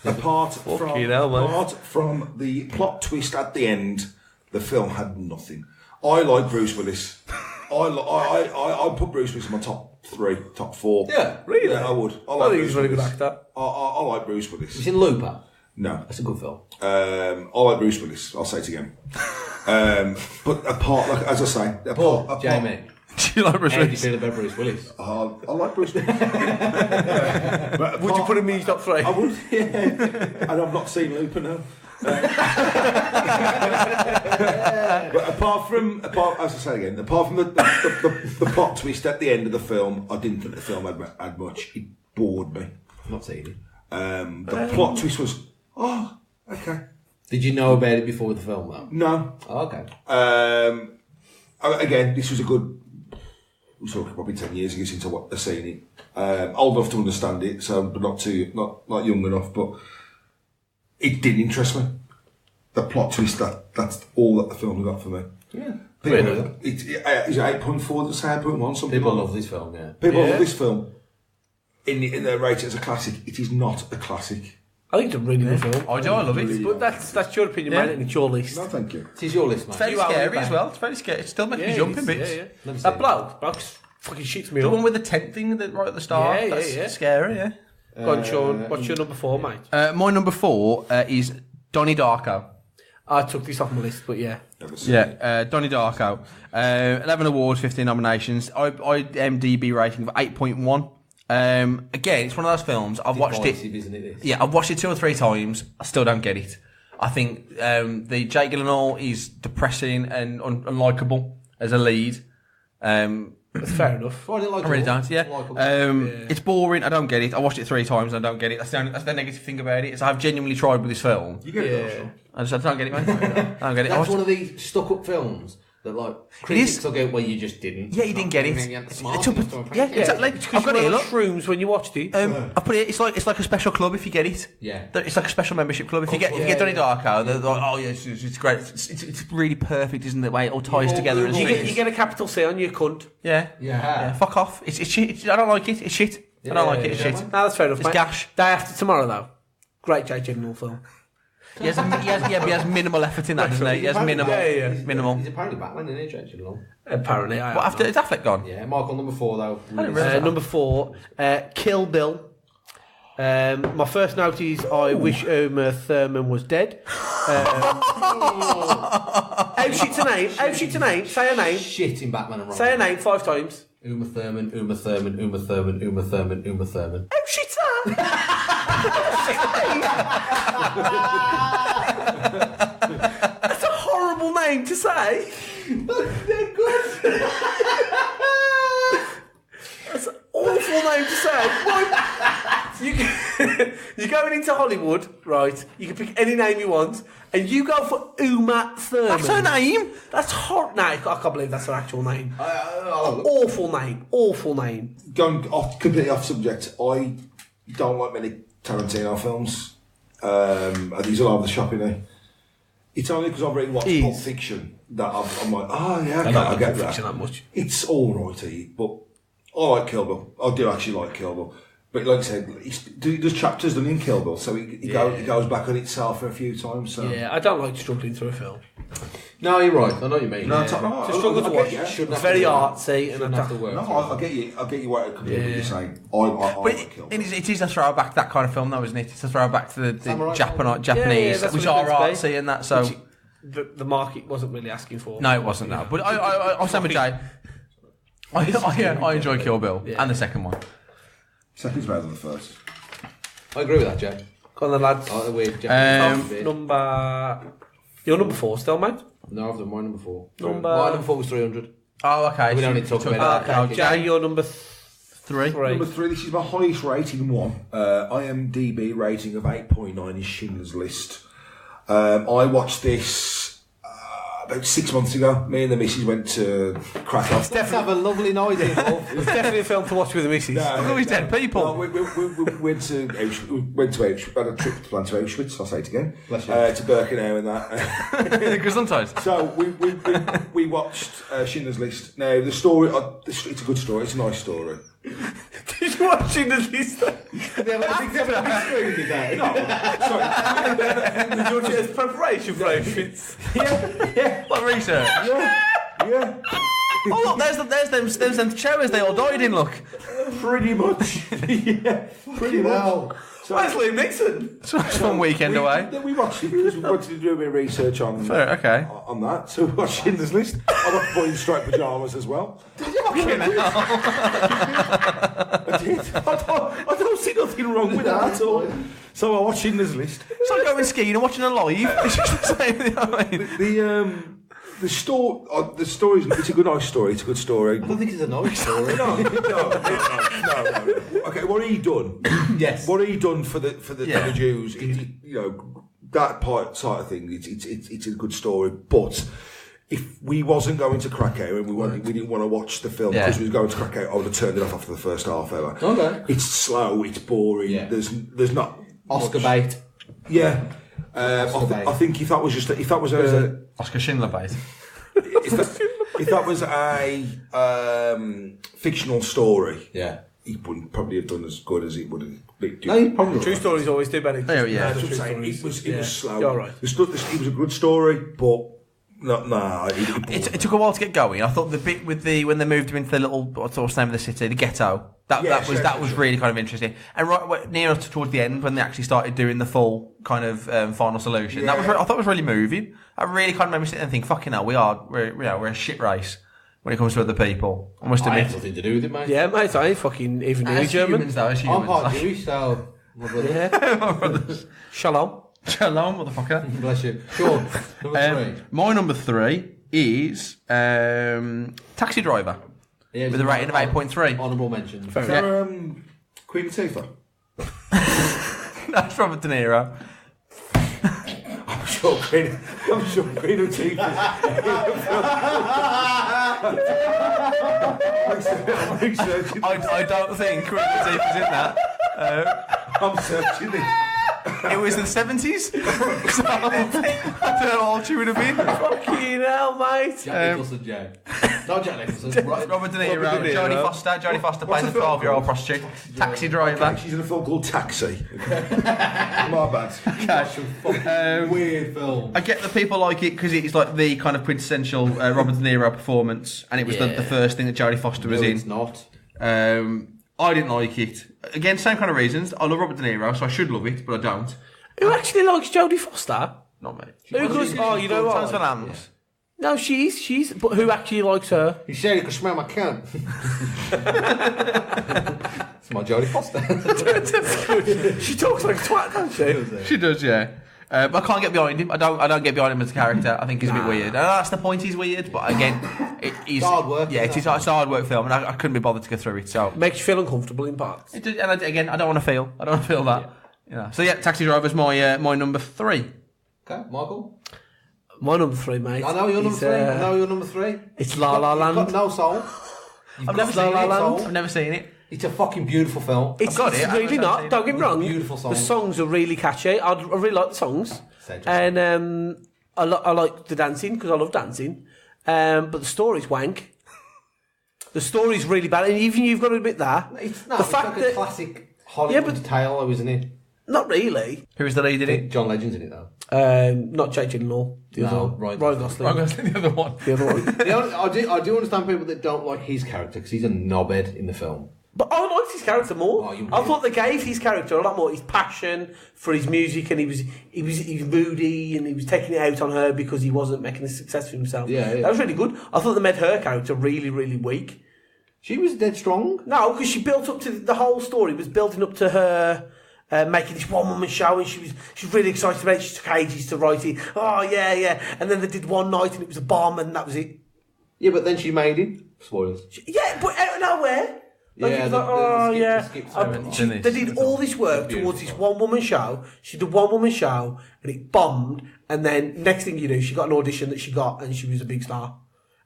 Apart from the plot twist at the end, the film had nothing. I like Bruce Willis. I put Bruce Willis in my top 3, top 4. Yeah, really? Yeah, I would. I think he's a very good actor. I like Bruce Willis. Have you seen Looper? No. That's a good film. I like Bruce Willis. I'll say it again. But apart, like as I say, apart, Jamie. Do you like Bruce How do you Willis? feel about Bruce Willis? I like Bruce Willis. But Would you put him in your top 3? I would, yeah. And I've not seen Looper now. But apart from the plot twist at the end of the film, I didn't think the film had much. It bored me. I've not seen it. The plot twist was, okay. Did you know about it before the film, though? No. Oh, okay. Again, this was a good. We're talking probably 10 years ago since I've seen it. Old enough to understand it, so but not young enough. But it didn't interest me. The plot twist, that's all that the film got for me. Yeah. Is it 8.4? Does it say 8.1? People love this film, yeah. People love this film. In their rating as a classic, it is not a classic. I think it's a really good film. I love it. But that's your opinion, mate, and it's your list. No, thank you. It is your list, mate. It's very scary as well. It's very scary. It still makes me jump in bits. That bloke's fucking shits me The up. one with the tent thing right at the start. That's scary, yeah. Go on, Sean. What's your number 4, mate? My number 4 is Donnie Darko. I took this off my list, but yeah. Donnie Darko. 11 awards, 15 nominations. IMDb rating of 8.1. Again, it's one of those films. I've watched it. Isn't it, Yeah, I've watched it 2 or 3 times. I still don't get it. I think the Jake Gyllenhaal is depressing and unlikable as a lead. That's fair enough. I really don't. Yeah. It's boring. I don't get it. I watched it 3 times and I don't get it. That's the negative thing about it. Is I've genuinely tried with this film. You get it, I don't get it, mate. I don't get it. That's one of these stuck-up films that, like, critics will go, well, you just didn't. Yeah, you didn't get it. Yeah, exactly. I've got it. Shrooms when you watched it. I put it. It's like a special club if you get it. Yeah. It's like a special membership club if you get Donnie Darko. They're like, oh yeah, it's great. It's really perfect, isn't it? The way it all ties together. And you get a capital C on your cunt. Yeah. Fuck off. It's shit. I don't like it. It's shit. I don't like it. It's shit. No, that's fair enough. It's gash. Day After Tomorrow, though. Great Jake Gyllenhaal film. He has minimal effort in that, doesn't he? He has minimal. He's apparently Batman, isn't he, Jake Gyllenhaal? Apparently, What after is Affleck gone? Yeah, Michael, number 4 though. Number 4, Kill Bill. My first note is I wish Uma Thurman was dead. How shit to name? Say her name. Shit in Batman and Robin. Say her name 5 times. Uma Thurman, Uma Thurman, Uma Thurman, Uma Thurman, Uma Thurman. How shit's that? That's a horrible name to say. They're good. That's an awful name to say. You're going into Hollywood, right? You can pick any name you want, and you go for Uma Thurman. That's her name. That's hot. No, I can't believe that's her actual name. Awful name. Awful name. Going completely off subject, I don't like many Tarantino films. These are all over the shop, you know. It's only because I've really watched Pulp Fiction that I'm like, I get that. Fiction that much. It's all right, but I like Kill Bill. I do actually like Kill Bill. But like I said, there's chapters done in Kill Bill, so it goes back on itself a few times. So. Yeah, I don't like struggling through a film. No, you're right. I know what you mean. No, it's to struggle to watch. It's very artsy and have to work. No, I get you. I get you what you're saying. I like Kill Bill. It is a throwback to that kind of film, though, isn't it? It's a throwback to the Japanese, that's which what are it's artsy and that. So the market wasn't really asking for. No, it wasn't. No, but I'll say with Jay. I enjoy Kill Bill and the second one. Second's better than the first. I agree with that, Jay. Go on then, lads. Oh, the weird Japanese You're number 4 still, mate? No, I've done my number 4. My number 4 was 300. Oh, okay. We don't need to talk about that. Jay, you're number 3. Number 3, this is my highest rating one. IMDb rating of 8.9 is Schindler's List. I watched this about 6 months ago, me and the missus went to Krakow. Let's have a lovely night involved. It's definitely a film to watch with the missus. Look at these dead people. No, we went to Auschwitz. We went to Auschwitz. We had a trip planned to Auschwitz. I'll say it again. To Birkenau and that. Because sometimes. So we watched Schindler's List. Now the story, it's a good story. It's a nice story. Did you watch Schindler's List? No, sorry. It's preparation for Auschwitz. Yeah. What research? Yeah. Oh look, there's them showers they all died in. Look. Pretty much. Yeah. Pretty well. So, where's Liam Nixon? So it's one weekend away. We watched it because we wanted to do a bit of research on that. So we watched Schindler's List. I got boys in striped pyjamas as well. Did you fucking hell? I did. I don't see nothing wrong with that at all. So I watched Schindler's List. It's like going skiing and watching a live. It's just the same. You know what I mean? The story, it's a good, nice story. It's a good story. I don't think it's a nice story. No. Okay, what he done? Yes. What he done for the Jews? That side of thing. It's a good story. But if we wasn't going to Krakow and we didn't want to watch the film because we was going to Krakow, I would have turned it off after the first half hour. Okay. It's slow. It's boring. Yeah. There's not Oscar bait. Yeah. I think if that was a Oscar Schindler bait. if that was a fictional story, he wouldn't probably have done as good as it would have been. No, probably true stories always do better. Yeah, that's what I'm saying. It was slow. You're right. It was a good story, but it took a while to get going. I thought the bit with when they moved him into the little what's the name of the city, the ghetto. That was really kind of interesting. And right near towards the end, when they actually started doing the full kind of final solution, I thought it was really moving. I really kind of made me sit there and think, "Fucking hell, we're a shit race when it comes to other people." I must admit, I have nothing to do with it, mate. Yeah, mate, I ain't fucking even knew German. Humans, though, as I'm part Jewish, so my brother. Yeah, my brothers. Shalom, motherfucker. Bless you. Sure. Number 3. My number 3 is Taxi Driver. Yeah, with a rating of 8.3. Honourable mention. Is that Queen Latifah? That's Robert De Niro. I'm sure Queen Latifah. I don't think Queen Latifah's in that. I'm searching it. It was the 70s. So, I don't know how old she would have been. Fucking hell, mate. Jack Nicholson, Jay. Not Jack Nicholson. Robert De Niro. Jodie Foster plays a 12-year-old prostitute. Taxi driver. Okay, she's in a film called Taxi. My bad. Weird film. I get that people like it because it's like the kind of quintessential Robert De Niro performance, and it was the first thing that Jodie Foster was in. It's not. I didn't like it. Again, same kind of reasons. I love Robert De Niro, so I should love it, but I don't. Who actually likes Jodie Foster? Not me. Who goes? Oh, you know what? Sounds for lambs. No, she's. But who actually likes her? You said you could smell my cunt. It's my Jodie Foster. She talks like a twat, doesn't she? She does, yeah. But I can't get behind him. I don't get behind him as a character. I think he's a bit weird. And that's the point. He's weird, but again, it's hard work. Yeah, it's a hard work film, and I couldn't be bothered to go through it. So makes you feel uncomfortable in parts. And again, I don't want to feel that. Yeah. So yeah, Taxi Driver's my number 3. Okay, Michael. My number 3, mate. I know your number 3. I know your number 3. It's La La Land. You've got no soul. I've never seen it. I've never seen it. It's a fucking beautiful film. It's really not. Don't get me wrong. Beautiful song. The songs are really catchy. I really like the songs, and I like the dancing because I love dancing. But the story's wank. The story's really bad, and even you've got to admit that. It's like a classic Hollywood tale, though, isn't it? Not really. Who's the lead in it? John Legend's in it, though. Not Jake Gyllenhaal. The other one. Ryan Gosling. Ryan Gosling, the other one. I do understand people that don't like his character because he's a knobhead in the film. But I liked his character more. I thought they gave his character a lot more. His passion for his music, and he was moody, and he was taking it out on her because he wasn't making a success for himself. Yeah. That was really good. I thought they made her character really, really weak. She was dead strong. No, because she built up to the whole story was building up to her making this one-woman show, and she was really excited about it. She took ages to write it. Oh yeah, and then they did one night, and it was a bomb, and that was it. Yeah, but then she made it. Spoilers. Yeah, but out of nowhere. They did all this work towards this one-woman show. She did a one-woman show, and it bombed, And then next thing you know, she got an audition that she got, and she was a big star.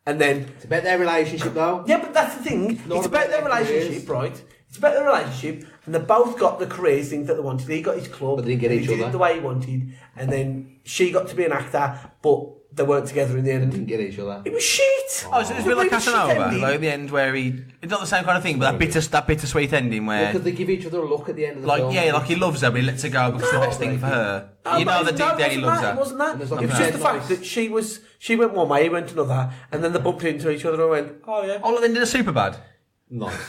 And then it's about their relationship, though. Yeah, but that's the thing. It's about their relationship, right? It's about their relationship, and they both got the careers things that they wanted. He got his club, but they didn't get each other. He did it the way he wanted, and then she got to be an actor, but they weren't together in the end. Didn't get each other. It was shit. Oh, so it's a bit like Casanova, like at the end where it's not the same kind of thing, but that bittersweet ending where because they give each other a look at the end of the film. film. Like he loves her, but he lets her go because it's the best thing for her. You know that deep down he loves her. It wasn't that. It was just the fact that she went one way, he went another, and then they bumped into each other and went, oh yeah. Oh, then did a super bad. Nice.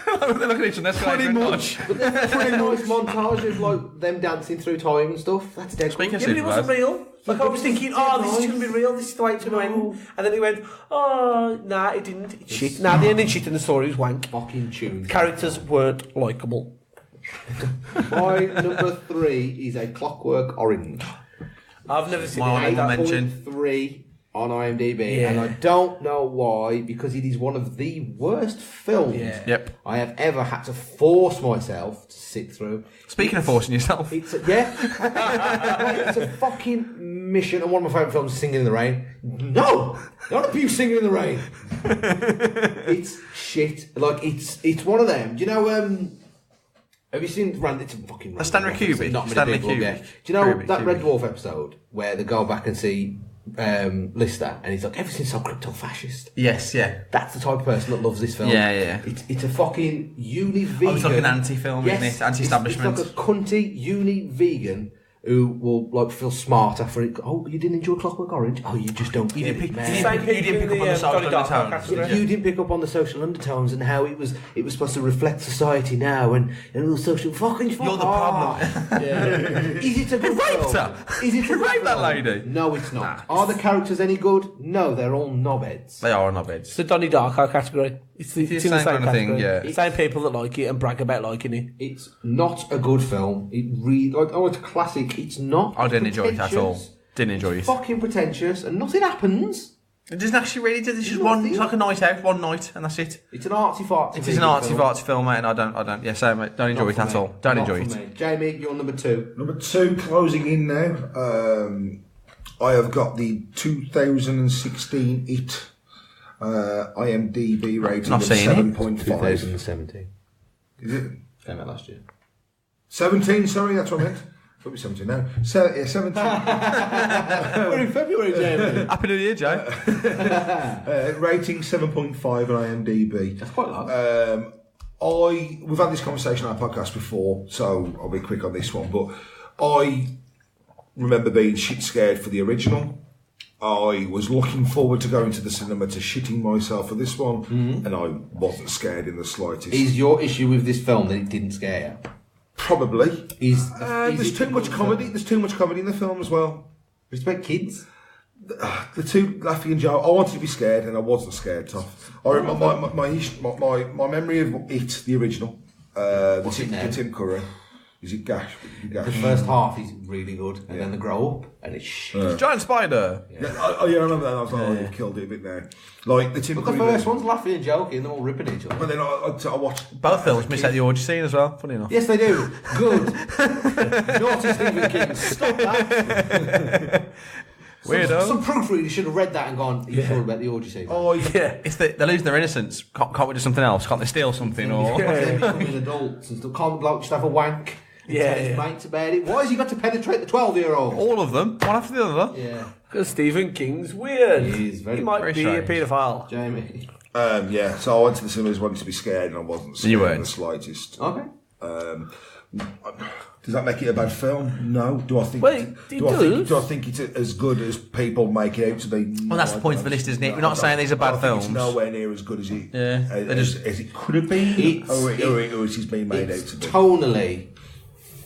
They look at each other. Pretty much. But there's a pretty nice montage of like them dancing through time and stuff. That's dead. Speaking of but it wasn't real. Like I was thinking, this is going to be real. This is the way it's going to end. And then he went, nah, it didn't. It's shit. Nah, the ending shit and the story was wank. Fucking tune. Characters weren't likeable. My number 3 is A Clockwork Orange. I've never seen it. 8.3 on IMDb, and I don't know why, because it is one of the worst films I have ever had to force myself to sit through. Speaking of forcing yourself, it's a fucking mission. And one of my favourite films is Singing in the Rain. No, not abuse Singing in the Rain. It's shit. Like it's one of them. Do you know? Have you seen It's a fucking Stanley Kubrick. Not Stanley Kubrick. Yeah. Do you know that Red Dwarf episode where they go back and see Lister, and he's like, everything's so crypto-fascist. Yes, yeah. That's the type of person that loves this film. Yeah. It's a fucking uni-vegan. It's like an anti-film, isn't it? Anti-establishment. It's like a cunty uni-vegan who will like feel smart after it. Oh, you didn't enjoy Clockwork Orange? Oh, you just don't get it, man. You didn't pick up on the social undertones. You didn't pick up on the social undertones and how it was supposed to reflect society now and all social fucking. You're the problem. Is it a good film? Is it a You raped that lady? No, it's not. Are the characters any good? No, they're all knobheads. They are knobheads. It's the Donnie Darko category. It's in the same kind of thing, yeah. It's same people that like it and brag about liking it. It's not a good film. It really it's a classic. It's not. I didn't enjoy it at all. Didn't enjoy it. Fucking pretentious, and nothing happens. It doesn't actually really do. This is one. It's like a night out, one night, and that's it. It's an arty-farty. It is an arty-farty film, mate, and I don't. Yeah, same, mate. Don't enjoy it at all. Don't enjoy it. Jamie, you're number 2. Number 2, closing in now. I have got the 2016 It. IMDb rating of 7.5. 2017. Is it? Came out last year. 17, sorry, that's what I meant. It'll be 17 now. 17. We're in February, Jamie. Happy New Year, Joe. Rating 7.5 on IMDb. That's quite low. We've had this conversation on our podcast before, so I'll be quick on this one. But I remember being shit scared for the original. I was looking forward to going to the cinema to shitting myself for this one, and I wasn't scared in the slightest. Is your issue with this film that it didn't scare you? Probably. There's too much comedy. There's too much comedy in the film as well. It's about kids. The two, Laffy and Joe. I wanted to be scared, and I wasn't scared. Tough. I remember my memory of It, the original. The Tim Curry. Is it Gash? The first half is really good, and then they grow up, and it's shit. Giant spider. I remember that. I was like, you've killed it a bit there. Like the Tim Curry. The first one's laughing and joking, they're all ripping each other. But then I watched both films. Miss out the orgy scene as well. Funny enough. Yes, they do. Good. Naughty Stephen King. Stop that. Weirdo. Some proofreader should have read that and gone, are you sure about the orgy scene? Oh, yeah. It's they're losing their innocence. Can't we do something else? Can't they steal something? Or they're becoming adults and still can't the bloke just have a wank? Tell his mates about it. Why has he got to penetrate the 12-year-old? All of them, one after the other. Yeah. Because Stephen King's weird. He is He might be a paedophile. Jamie. So I went to the cinemas wanting to be scared, and I wasn't scared in the slightest. Okay. Does that make it a bad film? No. Do I think? Do I think it's as good as people make it out to be? Well, that's the point of the list, isn't it? We're not saying these are bad films. It's nowhere near as good as it. Yeah. As it could have been, or as it's been made out to be. Tonally,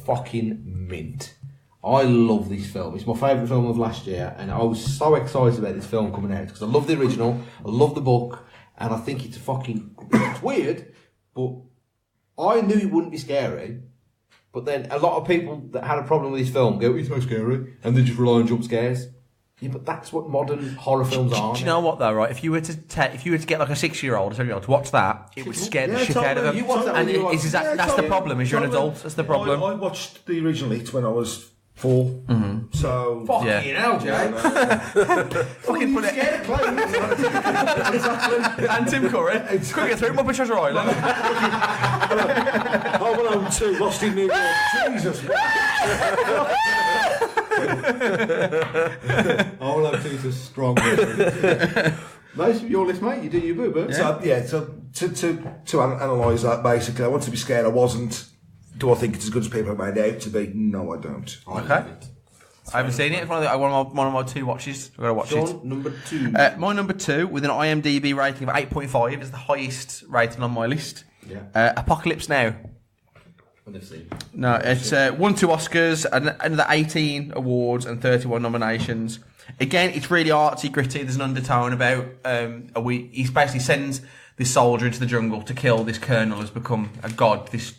fucking mint. I love this film. It's my favourite film of last year, and I was so excited about this film coming out because I love the original, I love the book, and I think it's it's weird, but I knew it wouldn't be scary. But then a lot of people that had a problem with this film go, it's so scary, and they just rely on jump scares. Yeah, but that's what modern horror films are. Do you know what though, right? If you were to get like a 6-year-old or 7-year-old to watch that, it would scare the shit out of them. You watch that and that's the problem. Is you're an adult. That's the problem. I watched the original It when I was 4. Mm-hmm. So fucking hell, Jay. Fucking put it. And Tim Curry. Quick, get through Muppet Treasure Island. Home Alone 2, Lost in New York. Jesus. Home Alone 2 is a strong word. Nice of your list, mate. You do your boo, but So to analyse that, basically, I want to be scared. I wasn't. Do I think it's as good as people have made it out to be? No, I don't. Okay. I haven't seen it. It's one of my 2 watches. I've got to watch it. Number 2. My number 2, with an IMDb rating of 8.5, is the highest rating on my list. Yeah. Apocalypse Now. I've never seen. No, it's won 2 Oscars, and another 18 awards and 31 nominations. Again, it's really artsy, gritty. There's an undertone about he basically sends this soldier into the jungle to kill this colonel who's become a god, this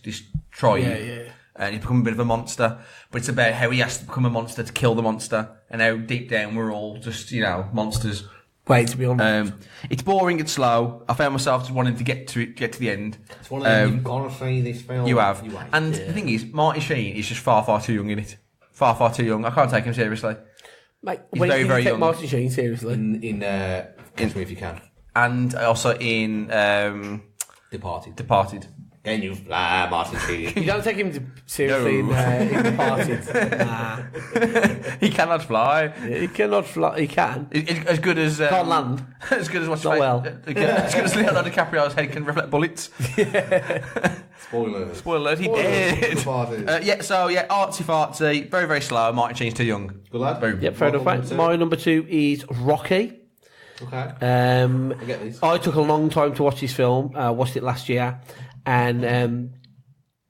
tribe. Yeah. And he's become a bit of a monster. But it's about how he has to become a monster to kill the monster, and how deep down we're all just, monsters. Wait, to be honest. It's boring and slow. I found myself just wanting to get to the end. It's one of them, you've got to see this film. You have. And the thing is, Martin Sheen is just far, far too young in it. Far, far too young. I can't take him seriously. Mate, he's when very, you very take young. Martin Sheen seriously? In Catch Me If You Can. And also in Departed. Can you fly, Martin Sheen? You don't take him seriously in Departed. Nah. He cannot fly. Yeah, he cannot fly. He can. As good as... Can't land. As good as what's Not well. As good as Leonardo DiCaprio's head can reflect bullets. Spoiler alert, he did. Artsy fartsy, very, very slow. Martin Sheen's too young. Good lad. Boom. Yep, fair enough, mate. My number 2 is Rocky. Okay. I get these. I took a long time to watch this film. Watched it last year, and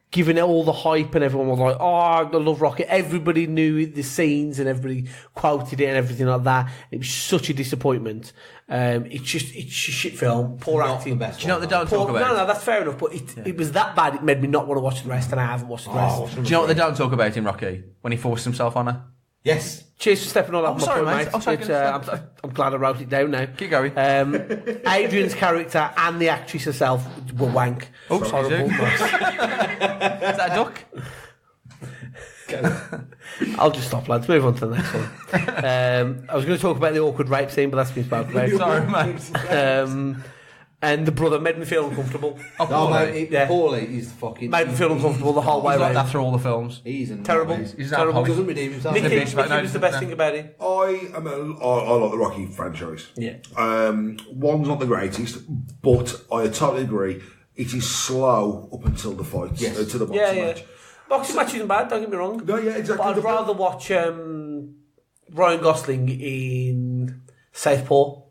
given it all the hype and everyone was like, "Oh, I love Rocky." Everybody knew the scenes and everybody quoted it and everything like that. It was such a disappointment. It's a shit film. Poor acting. Do you know what they don't talk about? No, that's fair enough. But it was that bad. It made me not want to watch the rest, and I haven't watched the rest. Do you know what they don't talk about in Rocky? When he forced himself on her? Yes. Cheers for stepping all that. Sorry, mate. I'm glad I wrote it down now. Keep going. Adrian's character and the actress herself were wank. Oh, It's horrible. Is that a duck? I'll just stop, lads. Move on to the next one. I was going to talk about the awkward rape scene, but that's been spoken about. Sorry, mate. And the brother made me feel uncomfortable. Paulie is fucking... Made me feel uncomfortable the whole way He's like around. that through all the films. He's Terrible. He's terrible. He doesn't redeem himself. Nicky was the best thing about it. I like the Rocky franchise. Yeah. One's not the greatest, but I totally agree. It is slow up until the fights, to the boxing match. Boxing match isn't bad, don't get me wrong. No, yeah, exactly. But I'd rather watch Ryan Gosling in Southpaw.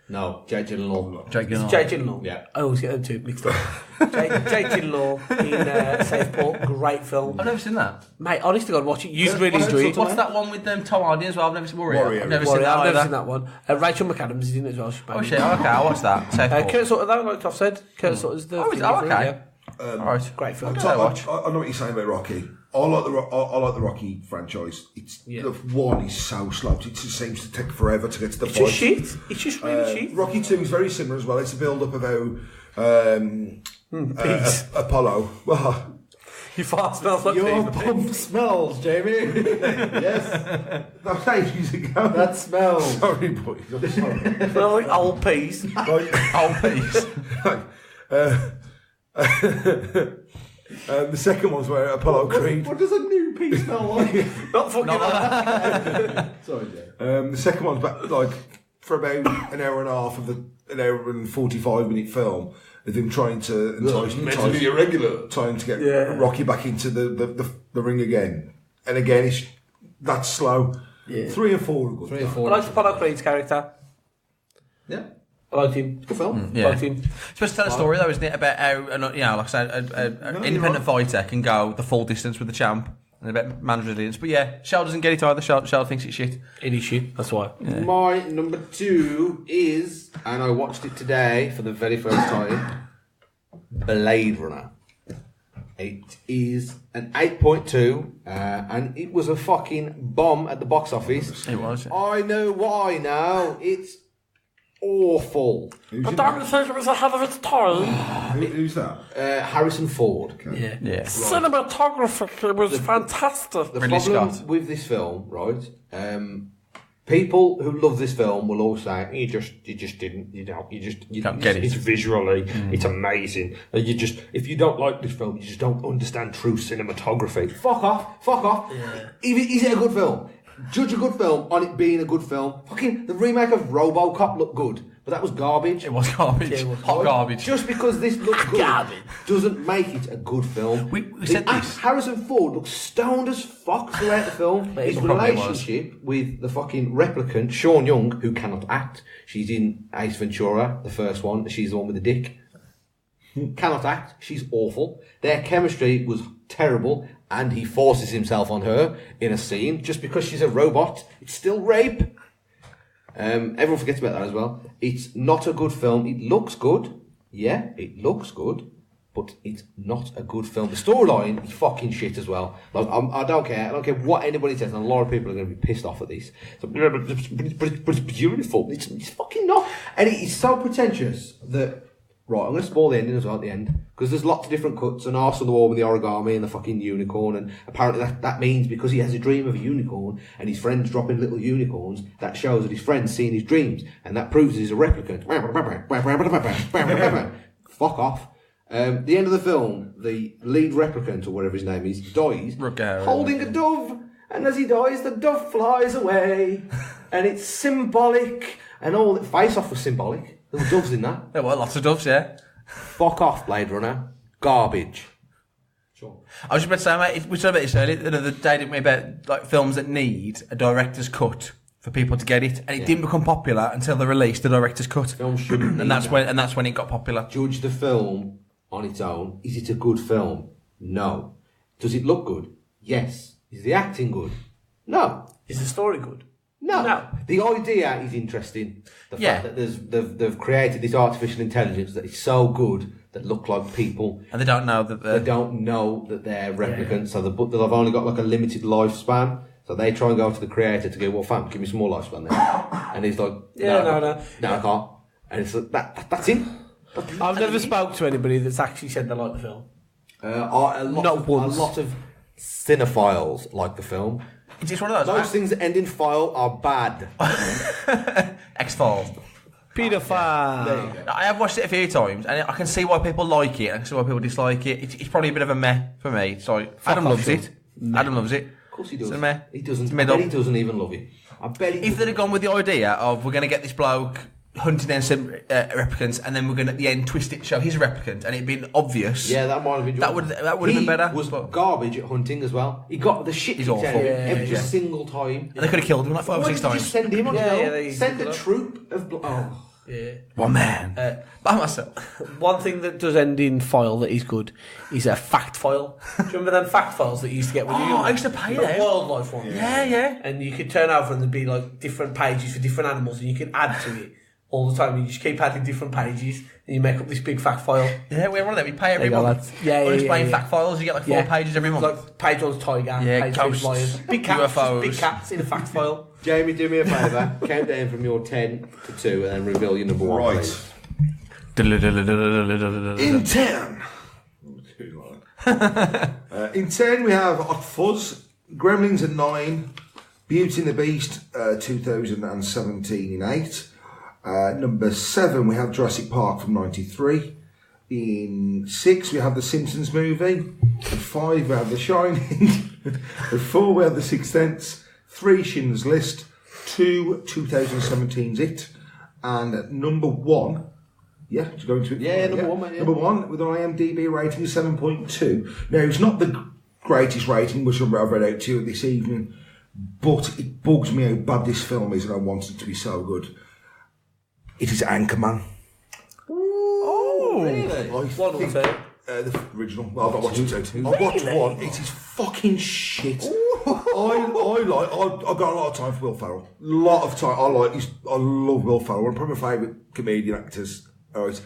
No, Jake Gyllenhaal. Jake Gyllenhaal. Yeah. I always get them two mixed up. Jake Gyllenhaal in Southpaw, great film. I've never seen that. Mate, honest to God, watch it. You'd really enjoy it. What's that one with Tom Hardy as well? I've never seen Warrior. I've never seen that I've either. never seen that one. Rachel McAdams is in it as well. Oh shit, okay, I'll watch that. Kurt Sutter, though, like I've said. Kurt Sutter's the... okay. Alright, great film. I know what you're saying about Rocky. I like the Rocky franchise. The one is so slow. It just seems to take forever to get to the fight. It's just shit. It's just really shit. Rocky 2 is very similar as well. It's a build-up of how Apollo. Your fart smells like your bum smells, Jamie. Yes. That was ages ago. That smells. Sorry, boys. I'm sorry. Smells like old peas. Old peas. The second one's where Apollo Creed. What does a new pea smell like? Not fucking that. Sorry, Jay. The second one's like for about an hour and a half of an hour and 45-minute film. They've been trying to mentally irregular, trying to get Rocky back into the ring again, and again that's slow. Yeah. 3 and 4 are good. 3 and 4. I liked Apollo Creed's character. Yeah. I liked him. Good film. Yeah. It's supposed to tell a story though, isn't it? About how, like I said, an independent fighter can go the full distance with the champ, and about man's resilience. But yeah, Shell doesn't get it either. Shell thinks it's shit. It is shit. That's why. Yeah. My number 2 is, and I watched it today for the very first time, Blade Runner. It is an 8.2, and it was a fucking bomb at the box office. It was. I know why now. It's awful. But don't think it was ahead of its time. Who's that? Harrison Ford. Yeah. Yeah. Cinematography was fantastic. The problem with this film, right? People who love this film will all say, you just didn't, you don't get it. It's visually, it's amazing. If you don't like this film, you just don't understand true cinematography. Fuck off. Yeah. Is it a good film? Judge a good film on it being a good film. Fucking the remake of RoboCop looked good, but that was garbage. It was garbage. Yeah, it was Hot garbage. Just because this looks good doesn't make it a good film. We said this. Harrison Ford looks stoned as fuck throughout the film. His relationship with the fucking replicant, Sean Young, who cannot act. She's in Ace Ventura, the first one. She's the one with the dick. Cannot act. She's awful. Their chemistry was terrible, and he forces himself on her in a scene just because she's a robot. It's still rape. Everyone forgets about that as well. It's not a good film. It looks good. Yeah, it looks good, but it's not a good film. The storyline is fucking shit as well. Like, I don't care. I don't care what anybody says, and a lot of people are going to be pissed off at this. So, but it's beautiful. It's fucking not. And it's so pretentious that... Right, I'm going to spoil the ending as well at the end, because there's lots of different cuts, and Arsenal the War with the origami and the fucking unicorn, and apparently that means because he has a dream of a unicorn, and his friend's dropping little unicorns, that shows that his friend's seeing his dreams, and that proves he's a replicant. Fuck off. The end of the film, the lead replicant, or whatever his name is, dies, holding a dove, and as he dies, the dove flies away, and it's symbolic, and all the face-off was symbolic. There were doves in that. There were lots of doves, yeah. Fuck off, Blade Runner. Garbage. Sure. I was just about to say, mate, we talked about this earlier the other day, didn't we, about like films that need a director's cut for people to get it, and it didn't become popular until they released the director's cut. Film shouldn't and that's when it got popular. Judge the film on its own. Is it a good film? No. Does it look good? Yes. Is the acting good? No. Is the story good? No. The idea is interesting. The fact that they've created this artificial intelligence that is so good that look like people, and they don't know that they're replicants. So they've only got like a limited lifespan. So they try and go to the creator to go, well, fam, give me some more lifespan then. And he's like, no, I can't. And it's like, that's it. I've never spoke to anybody that's actually said they like the film. A lot of cinephiles like the film. It's just one of those. Those things that end in file are bad. X-Files. Paedophile. I have watched it a few times, and I can see why people like it. I can see why people dislike it. It's probably a bit of a meh for me. So Adam loves it. Adam loves it. Of course he does. It's a meh. He doesn't. I bet he doesn't even love it. I bet if they'd have gone with the idea of we're going to get this bloke hunting down some replicants, and then we're going to at the end twist it, show he's a replicant, and it'd been obvious. Yeah, that might have been. That would have been better. He was garbage at hunting as well. He got the shit. He's awful every single time. And they could have killed him like 5 or 6 times. Just send him on send a troop of. One man by myself. One thing that does end in file that is good is a fact file. Do you remember them fact files that you used to get when you were I used to pay them. Wildlife one. Yeah. And you could turn over and there'd be like different pages for different animals, and you could add to it all the time. You just keep adding different pages, and you make up this big fact file. Yeah, we have one of them. We pay every month. Explain fact files. You get like 4 pages every month. Like page one's tiger, page one's lion, big cats, UFOs. big cats in a fact file. Jamie, do me a favour. Count down from your 10 to 2, and then reveal your number 1. Right. In 10. In 10 we have Hot Fuzz, Gremlins at 9, Beauty and the Beast 2017 in 8. Number 7 we have Jurassic Park from 93. In 6 we have the Simpsons movie. At 5 we have The Shining. At 4 we have The Sixth Sense. 3 Schindler's List. 2 2017's It. And at number 1. Yeah, to go into it. Yeah, number 1, mate. Yeah. Number 1 with an IMDb rating of 7.2. Now it's not the greatest rating, which I've read out to you this evening, but it bugs me how bad this film is, and I want it to be so good. It is Anchorman. Oh, really? One or two? The original. Well, I've not watched it too. I've watched one. It is fucking shit. I got a lot of time for Will Ferrell. Lot of time. I love Will Ferrell. One of my favourite comedian actors. Alright.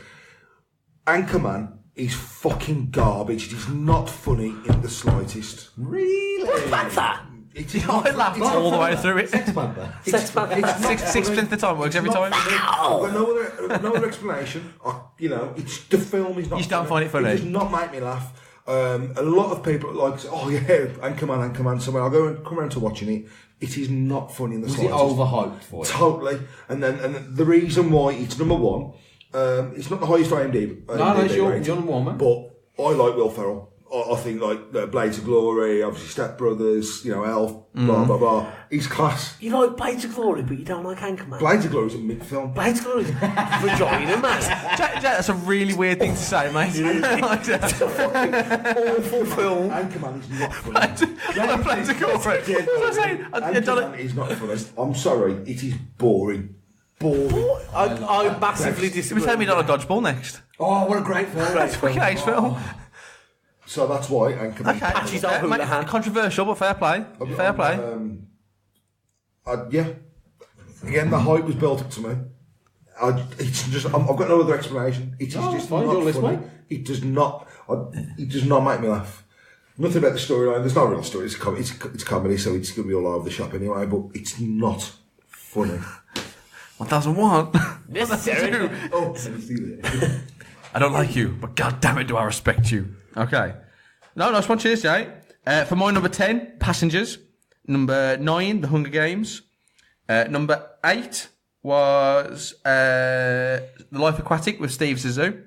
Anchorman is fucking garbage. It is not funny in the slightest. Really? What's that? I laughed all the way through it. Sex Panther. 6% of the time works every time. I've got no other explanation. The film is not. You just don't find it funny? It does not make me laugh. A lot of people like, oh yeah, Anchorman. So when I go and come around to watching it, it is not funny in the slightest. Was it overhyped for you? Totally. And the reason why it's number one, it's not the highest IMDb. No, it's your number one, man. But I like Will Ferrell. I think like Blades of Glory, obviously Step Brothers, Elf, blah blah blah. He's class. You like Blades of Glory, but you don't like Anchorman. Blades of Glory is a mid film. Blades of Glory is vagina, man. Jack, that's a really weird thing to say, mate. It's a fucking awful film. Anchorman is not funny. Blades of Glory. Anchorman is not funny. I'm sorry, it is boring. I massively disagree. Tell me not a dodgeball next. Oh, what a great film! It's a fucking ace film. So that's why Anchorman. Okay, controversial, but fair play. Fair play. Yeah. Again, the hype was built up to me. It's just. I've got no other explanation. It is just fine, not funny. It does not. It does not make me laugh. Nothing about the storyline. There's no real story. It's comedy, so it's going to be all over the shop anyway. But it's not funny. 1001. Necessary. I don't like you, but god damn it, do I respect you. Okay. No, nice one. Cheers, Jay. For my number 10, Passengers. Number 9, The Hunger Games. Number 8 was The Life Aquatic with Steve Zissou.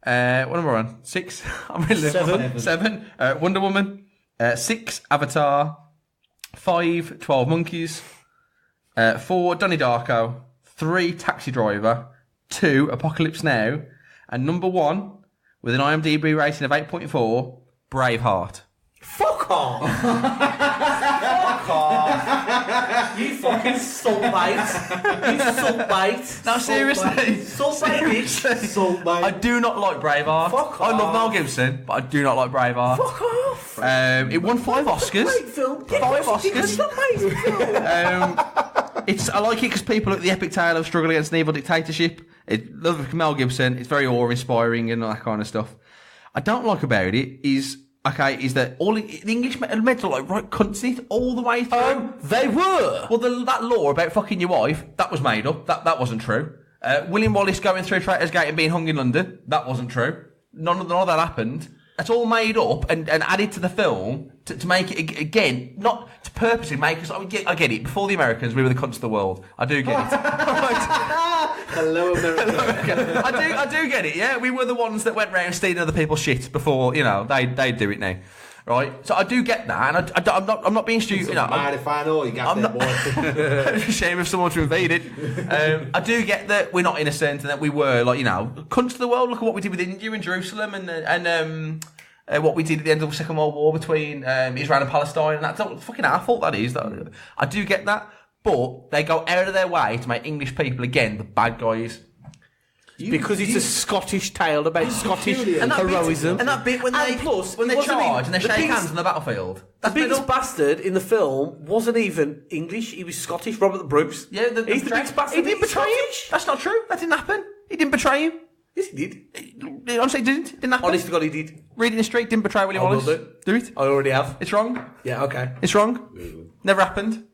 What number on? 6? I'm really 7. Wonder Woman. 6, Avatar. 5, 12 Monkeys. 4, Donnie Darko. 3, Taxi Driver. 2, Apocalypse Now. And number 1, with an IMDb rating of 8.4, Braveheart. Fuck off! Fuck off! You fucking saltbait! You saltbait! No, seriously. Saltbait, bitch! Saltbait. I do not like Braveheart. Fuck off. I love Mel Gibson, but I do not like Braveheart. Fuck off! It won 5 Oscars. Great film. 5 Oscars. It's an amazing film. I like it because people look at the epic tale of struggle against an evil dictatorship. Love Mel Gibson. It's very awe-inspiring and all that kind of stuff. I don't like about it is that all the English meant to like right cunts in it all the way through. They were. Well, that law about fucking your wife, that was made up. That wasn't true. William Wallace going through Traitors Gate and being hung in London, that wasn't true. None of that happened. That's all made up and added to the film to make it again, not to purposely make us. I get it. Before the Americans, we were the cunts of the world. I do get it. Hello, America. I do get it. Yeah, we were the ones that went round stealing other people's shit before. They do it now, right? So I do get that, and I'm not being stupid. I'm not ashamed of someone to invade it. I do get that we're not innocent and that we were cunts of the world. Look at what we did with India and Jerusalem and what we did at the end of the Second World War between Israel and Palestine, and that's not fucking our fault. That is. I do get that. But they go out of their way to make English people, again, the bad guys. Because it's a Scottish tale about Scottish heroism. And that bit when they charge and they shake hands on the battlefield. The biggest bastard in the film wasn't even English, he was Scottish, Robert the Bruce. Yeah, he's the biggest bastard. He didn't betray him. That's not true. That didn't happen. He didn't betray him. Yes, he did. Honestly, he didn't. It didn't happen. Honest to God, he did. Reading the street, didn't betray William Wallace. Do it. I already have. It's wrong. Yeah, okay. It's wrong. Never happened.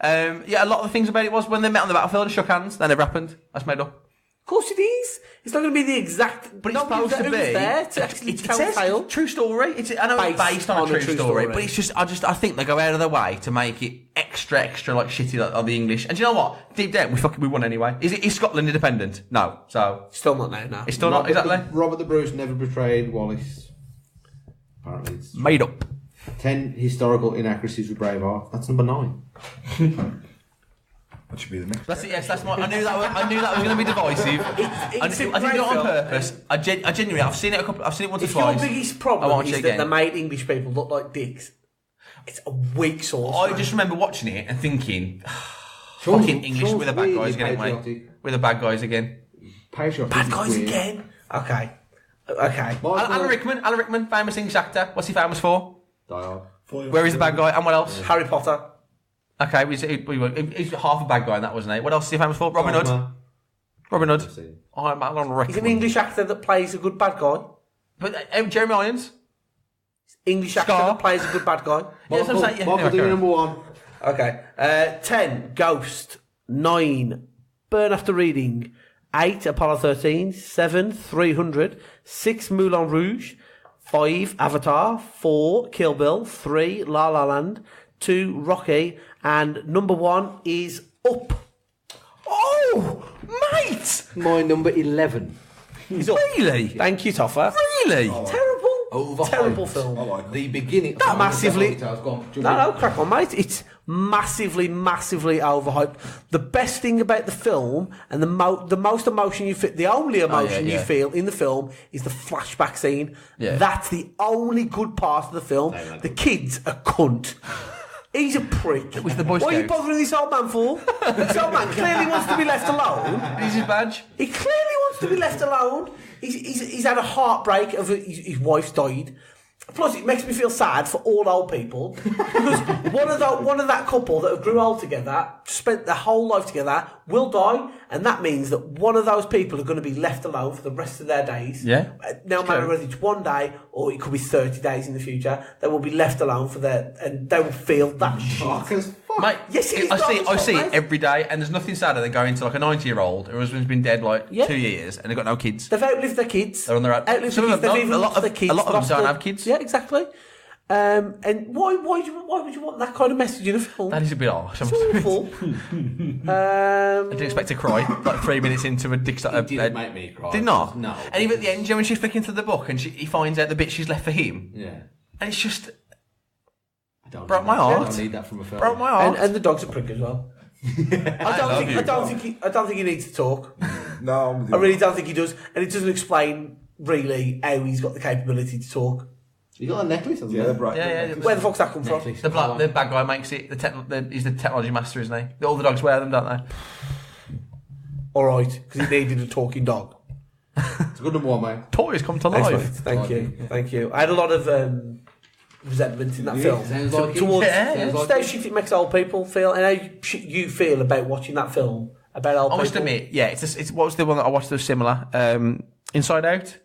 A lot of the things about it was when they met on the battlefield and shook hands, that never happened. That's made up. Of course it is. It's not going to be the exact... But it's supposed to be... there to actually tell a tale. True story. I know it's based on a true story, but it's just... I think they go out of their way to make it extra like shitty like the English. And do you know what? Deep down, we won anyway. Is Scotland independent? No. So... Still not now, no. It's still not, exactly. Robert the Bruce never betrayed Wallace. Apparently it's... Made up. 10 historical inaccuracies with Braveheart. That's number 9. That should be the next. That's it. Yes, that's my. I knew that was going to be divisive. I didn't do it on purpose. I genuinely. I've seen it once or twice. Your biggest problem is that they made English people look like dicks. It's a weak source. I just remember watching it and thinking, fucking English with the bad guys again, mate. With the bad guys again. Bad guys again. Okay. Alan Rickman, famous English actor. What's he famous for? Die Hard. Where is the bad guy? And what else? Harry Potter. Okay, he's half a bad guy in that, wasn't he? What else is he famous for? Robin Hood. Robin Hood. I'm Alan Rickman. He's an English actor that plays a good bad guy. But Jeremy Irons. English actor that plays a good bad guy. Yes, I'm saying. Michael, do number 1. Okay. 10, Ghost. 9, Burn After Reading. 8, Apollo 13. 7, 300. 6, Moulin Rouge. 5, Avatar. 4, Kill Bill. 3, La La Land. 2, Rocky. And number 1 is Up. Oh, mate! My number 11. He's Up. Really? Thank you, Toffa. Really? Terrible. Overhyped. Terrible film. I like the beginning. That massively. Go on. No, crack on, mate. It's massively overhyped. The best thing about the film and the most emotion you feel, the only emotion you feel in the film is the flashback scene. Yeah. That's the only good part of the film. The kid's a cunt. He's a prick. With the Boy What are you Scouts. bothering this old man for? This old man clearly wants to be left alone. Is his badge? He clearly wants to be left alone. He's had a heartbreak of his wife's died. Plus, it makes me feel sad for all old people because one of that couple that grew old together, spent their whole life together, will die, and that means that one of those people are going to be left alone for the rest of their days. Yeah. No matter whether it's one day or it could be 30 days in the future, they will be left alone and they will feel that shit. Mate, Yes, it is I see mate. it every day, and there's nothing sadder than going to like a 90-year-old whose husband's been dead like 2 years and they've got no kids. They've outlived their kids. They're on their own. Outlived Some their of kids. them They've even don't. lost their kids. A lot of them lost don't their- have kids. Yeah, exactly. And why would you want that kind of message in a film? That is a bit harsh. It's awful. I didn't expect to cry like 3 minutes into a dick. It didn't make me cry. Did not? No. And even at the end, you know, when she's flicking through the book and he finds out the bit she's left for him. Yeah. And it's just Broke broke my heart. I don't need that from a film. Broke my heart. And the dog's a prick as well. I don't think he needs to talk. No, I'm with I you. really don't think he does, and it doesn't explain really how he's got the capability to talk. You got a necklace, hasn't Yeah, you? right. Yeah. Where the fuck's that come from? The bad guy makes it. He's the technology master, isn't he? All the dogs wear them, don't they? All right, because he needed a talking dog. It's a good number 1, mate. Toys come to Thanks, life. mate. Thank you. I had a lot of resentment in that film sounds like it. towards Yeah, sounds like how it. shit it makes old people feel, and how you feel about watching that film about old I people. must admit, yeah, it's what was the one that I watched that was similar? Inside Out,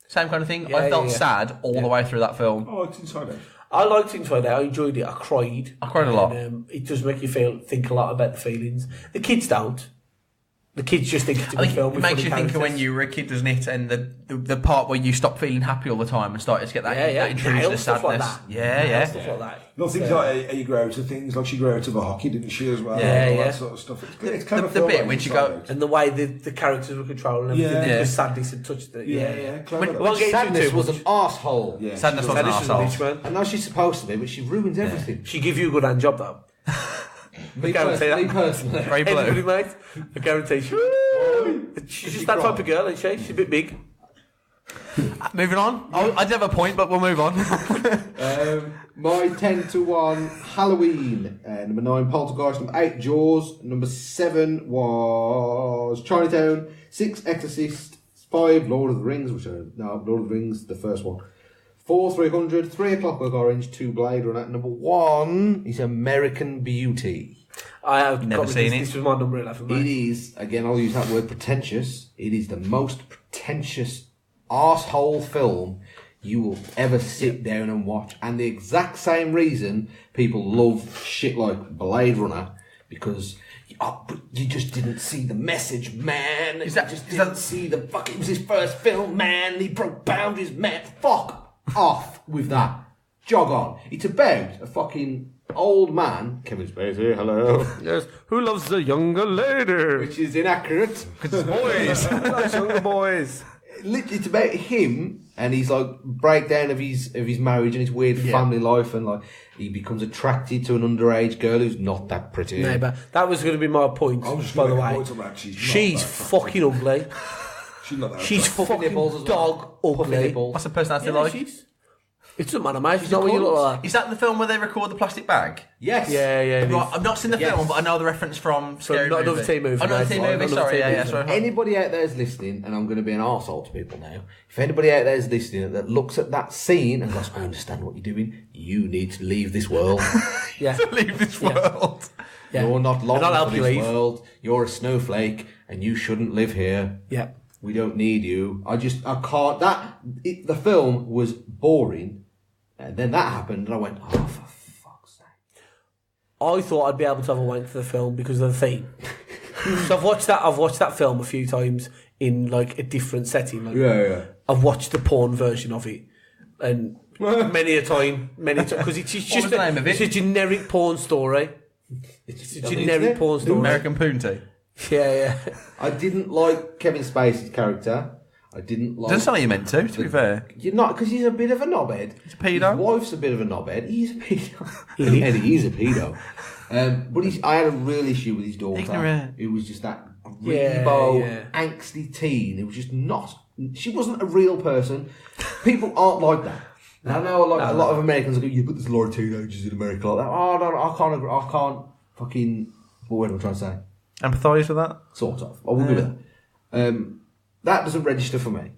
same kind of thing. I felt sad all the way through that film. Oh, it's Inside Out. I liked Inside Out. I enjoyed it. I cried. I cried a lot. And, it does make you think a lot about the feelings. The kids don't. The kids just think it's a I good think film. it with makes funny you think of characters. when you were a kid, doesn't it? And the part where you stop feeling happy all the time and started to get that, that intrusive Nail stuff sadness. like that. Yeah, Nail yeah. stuff like that. No, things like how you grow out of things, like she grew out of a hockey, didn't she, as well? Yeah, and all yeah. that sort of stuff. It's kind of the film bit like when she Inside go- Out. And the way the characters were controlling everything, Yeah. the sadness had touched it. Yeah, clever. We won't get into it Sadness too was much. an arsehole. Yeah, Sadness she was an Sadness was a arsehole. bitch, man. I know she's supposed to be, but she ruins everything. She give you a good hand job though. Me guarantee that. personally. Very blue. Everybody, mate. I guarantee she. She's just that type of girl, isn't she? She's a bit big. Moving on. I did have a point, but we'll move on. My 10 to 1 Halloween. Number 9 Poltergeist. Number 8 Jaws. Number 7 was Chinatown. 6 Exorcist. 5 Lord of the Rings, Lord of the Rings, the first one. 4 300. 3 A Clockwork Orange. 2 Blade Runner. Number 1 is American Beauty. I have Never seen it. This was my number 11, mate. It is, again, I'll use that word pretentious. It is the most pretentious arsehole film you will ever sit down and watch. And the exact same reason people love shit like Blade Runner, because but you just didn't see the message, man. Didn't see the fuck. It was his first film, man. He broke boundaries, man. Fuck off with that. Jog on. It's about a fucking old man, Kevin Spacey, hello. Yes. Who loves the younger lady? Which is inaccurate. Because it's boys. Those younger boys. It's about him and his like breakdown of his marriage and his weird family life, and like he becomes attracted to an underage girl who's not that pretty. No, but that was going to be my point, by the way. She's fucking ugly. She's not that She's fucking dog ugly. What's the personality like? It doesn't matter, mate. She's not what you look like. Is that the film where they record the plastic bag? Yes. Yeah, yeah. it Right, is. I've not seen the film, but I know the reference from Scary not Movie. another teen movie, Another mate. teen movie, Another sorry. teen Yeah, movie. sorry. Anybody out there is listening, and I'm going to be an arsehole to people now. If anybody out there is listening that looks at that scene and goes, I understand what you're doing, you need to leave this world. Yeah. To leave this world. Yeah. You're not long And I'll help for you this leave. world. You're a snowflake, and you shouldn't live here. Yeah. We don't need you. I can't. The film was boring And then that happened, and I went, oh, for fuck's sake. I thought I'd be able to have a wank for the film because of the theme. So I've watched that film a few times in like a different setting. Like, yeah. I've watched the porn version of it, and many a time, because it's just it's a generic porn story. It's a generic porn story. American Poonty. Yeah. I didn't like Kevin Spacey's character. I didn't like... Doesn't sound like you meant to be fair. You're not, because he's a bit of a knobhead. He's a pedo. His wife's a bit of a knobhead. He's a pedo. Eddie is a pedo. But I had a real issue with his daughter. Ignorant. It was just that grebo, angsty teen. It was just not... She wasn't a real person. People aren't like that. I know a lot of Americans go, yeah, but there's a lot of teenagers in America like that. Oh, no, I can't agree. I can't fucking... What am I trying to say? Empathise with that? Sort of. I will do that. That doesn't register for me.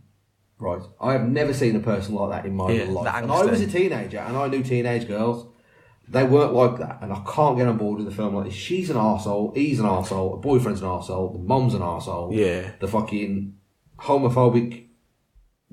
Right. I have never seen a person like that in my life. And I was a teenager, and I knew teenage girls. They weren't like that, and I can't get on board with a film like this. She's an arsehole, he's an arsehole, a boyfriend's an arsehole, the mom's an arsehole. Yeah. The fucking homophobic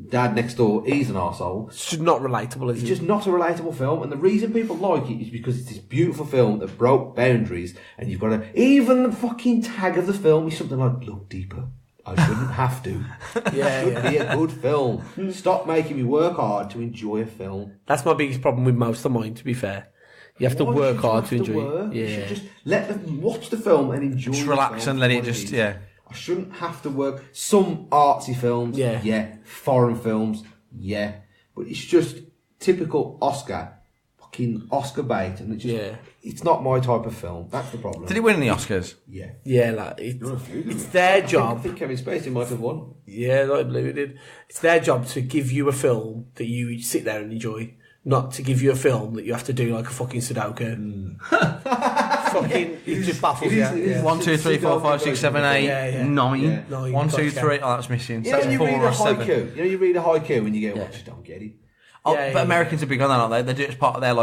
dad next door, he's an arsehole. It's just not relatable, is it? It's just not a relatable film, and the reason people like it is because it's this beautiful film that broke boundaries, and you've got to... Even the fucking tag of the film is something like, look deeper. I shouldn't have to. It should be a good film. Stop making me work hard to enjoy a film. That's my biggest problem with most of mine, to be fair. You have to work hard to enjoy it. You should just let them watch the film and enjoy it. Just relax and let it just, I shouldn't have to work. Some artsy films, foreign films, but it's just typical fucking Oscar bait, and it's not my type of film. That's the problem. Did he win any Oscars? Yeah. Yeah, like it's their job. I think Kevin Spacey might have won. Yeah, I believe it did. It's their job to give you a film that you sit there and enjoy, not to give you a film that you have to do like a fucking Sudoku. Fucking, it just baffles you. 1, 2, 3, 4, 5, 6, 7, 8, 9. 1, 2, 3. Oh, that's missing. You know, So you read 4 a or 7. haiku. You know, you read a haiku and you go, I just don't get it. But Americans are big on that, aren't they? They do it as part of their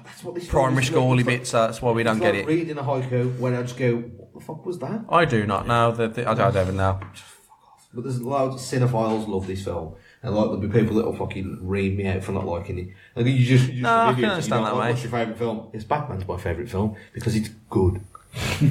that's what this primary schooly bits. That's why we don't get it. Reading a haiku when I just go, what the fuck was that? I do not know. I don't even know. But there's loads of cinephiles love this film, and like there'll be people that'll fucking ream me out for not liking it. And you just no, I can understand that, mate. What's your favourite film? It's Batman's my favourite film because it's good. You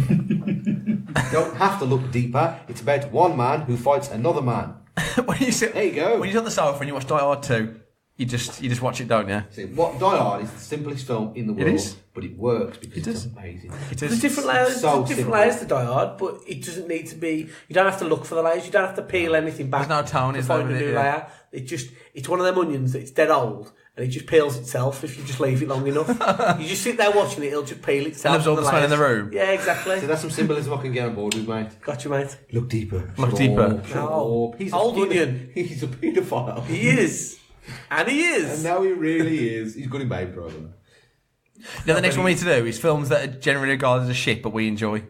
don't have to look deeper. It's about one man who fights another man. There you go. When you're on the sofa and you watch Die Hard 2, you just watch it, don't you? See, Die Hard is the simplest film in the world, but it works because it's amazing. There's different layers. Different layers to Die Hard, but it doesn't need to be. You don't have to look for the layers. You don't have to peel anything back. There's no tone, is there? Find a new layer. It's one of them onions that's dead old, and it just peels itself if you just leave it long enough. You just sit there watching it; it'll just peel itself. And absorb the smell in the room. Yeah, exactly. So that's some symbolism I can get on board with, mate. Gotcha, mate. Look deeper. Look deeper. No. He's old onion. He's a paedophile. He is. And he is. And now he really is. He's good in Baby Driver. Now the next one we need to do is films that are generally regarded as shit, but we enjoy.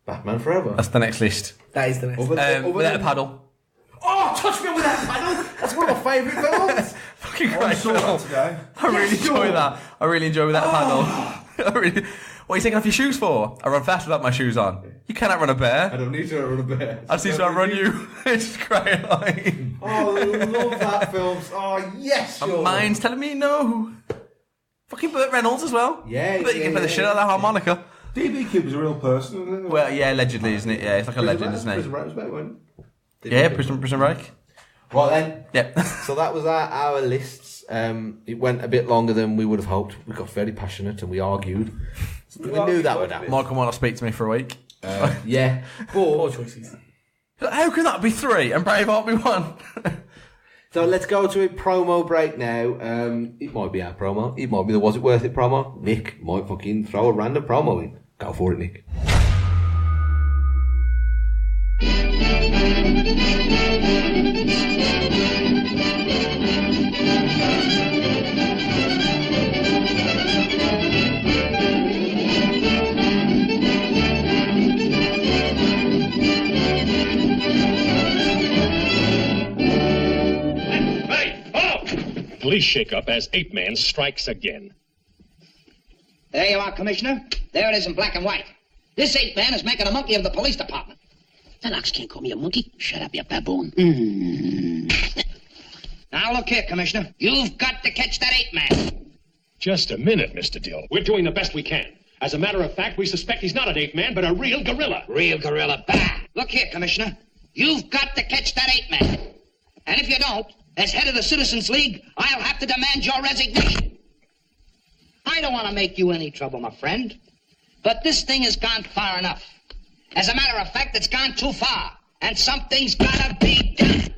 Batman Forever. That's the next list. That is the next. Without a Paddle. Oh, touch me with that paddle! That's one of my favourite films. Fucking great film. I really enjoy that. I really enjoy Without a Paddle. What are you taking off your shoes for? I run fast without my shoes on. You cannot run a bear. I don't need to run a bear. I see, so I run you. It's great. Oh, I love that film. Oh, yes, sure. Mine's telling me no. Fucking Burt Reynolds as well. Yeah, but you can play the shit out of that harmonica. D.B. Kid was a real person, isn't it? Well, yeah, allegedly, isn't it? Yeah, it's like a legend, isn't it? Prison Break was better, wasn't it? Yeah, Prison Break. Right then. Yep. So that was our lists. It went a bit longer than we would have hoped. We got very passionate and we argued. We knew that would happen. Michael might not speak to me for a week. Yeah. Poor choices. How can that be 3 and Braveheart be 1? So let's go to a promo break now. It might be our promo. It might be the Was It Worth It promo. Nick might fucking throw a random promo in. Go for it, Nick. Police shake-up as Ape Man strikes again. There you are, Commissioner. There it is in black and white. This Ape Man is making a monkey of the police department. The Locks can't call me a monkey. Shut up, you baboon. Now Now look here, Commissioner. You've got to catch that ape man. Just a minute, Mr. Dill. We're doing the best we can. As a matter of fact, we suspect he's not an ape man, but a real gorilla. Real gorilla. Bah! Look here, Commissioner. You've got to catch that ape man. And if you don't, as head of the Citizens League, I'll have to demand your resignation. I don't want to make you any trouble, my friend, but this thing has gone far enough. As a matter of fact, it's gone too far, and something's gotta be done.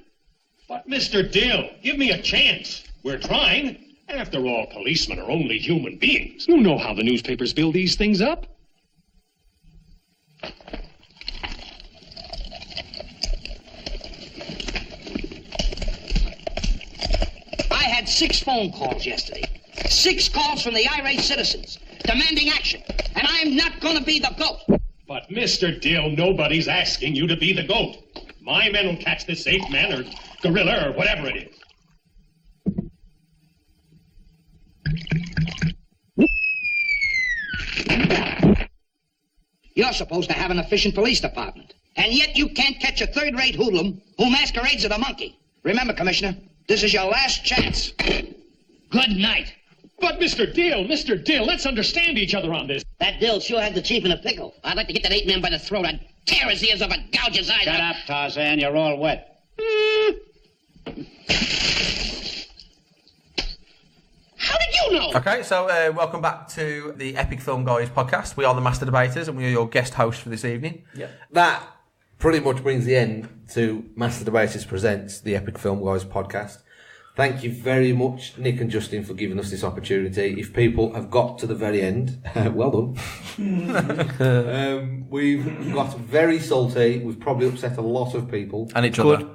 But, Mr. Dill, give me a chance. We're trying. After all, policemen are only human beings. You know how the newspapers build these things up. I had 6 phone calls yesterday. 6 calls from the irate citizens demanding action, and I'm not going to be the goat. But, Mr. Dill, nobody's asking you to be the goat. My men will catch this ape man or gorilla or whatever it is. You're supposed to have an efficient police department, and yet you can't catch a third-rate hoodlum who masquerades as a monkey. Remember, Commissioner, this is your last chance. Good night. But, Mr. Dill, let's understand each other on this. That Dill sure had the chief in a pickle. I'd like to get that ape man by the throat and tear his ears off and gouge his eyes out. Shut up, Tarzan. You're all wet. How did you know? Okay, so welcome back to the Epic Film Guys podcast. We are the Master Debaters, and we are your guest hosts for this evening. Yeah. That pretty much brings the end to Master Debaters Presents, the Epic Film Guys podcast. Thank you very much, Nick and Justin, for giving us this opportunity. If people have got to the very end, well done. We've got very salty. We've probably upset a lot of people. And each other.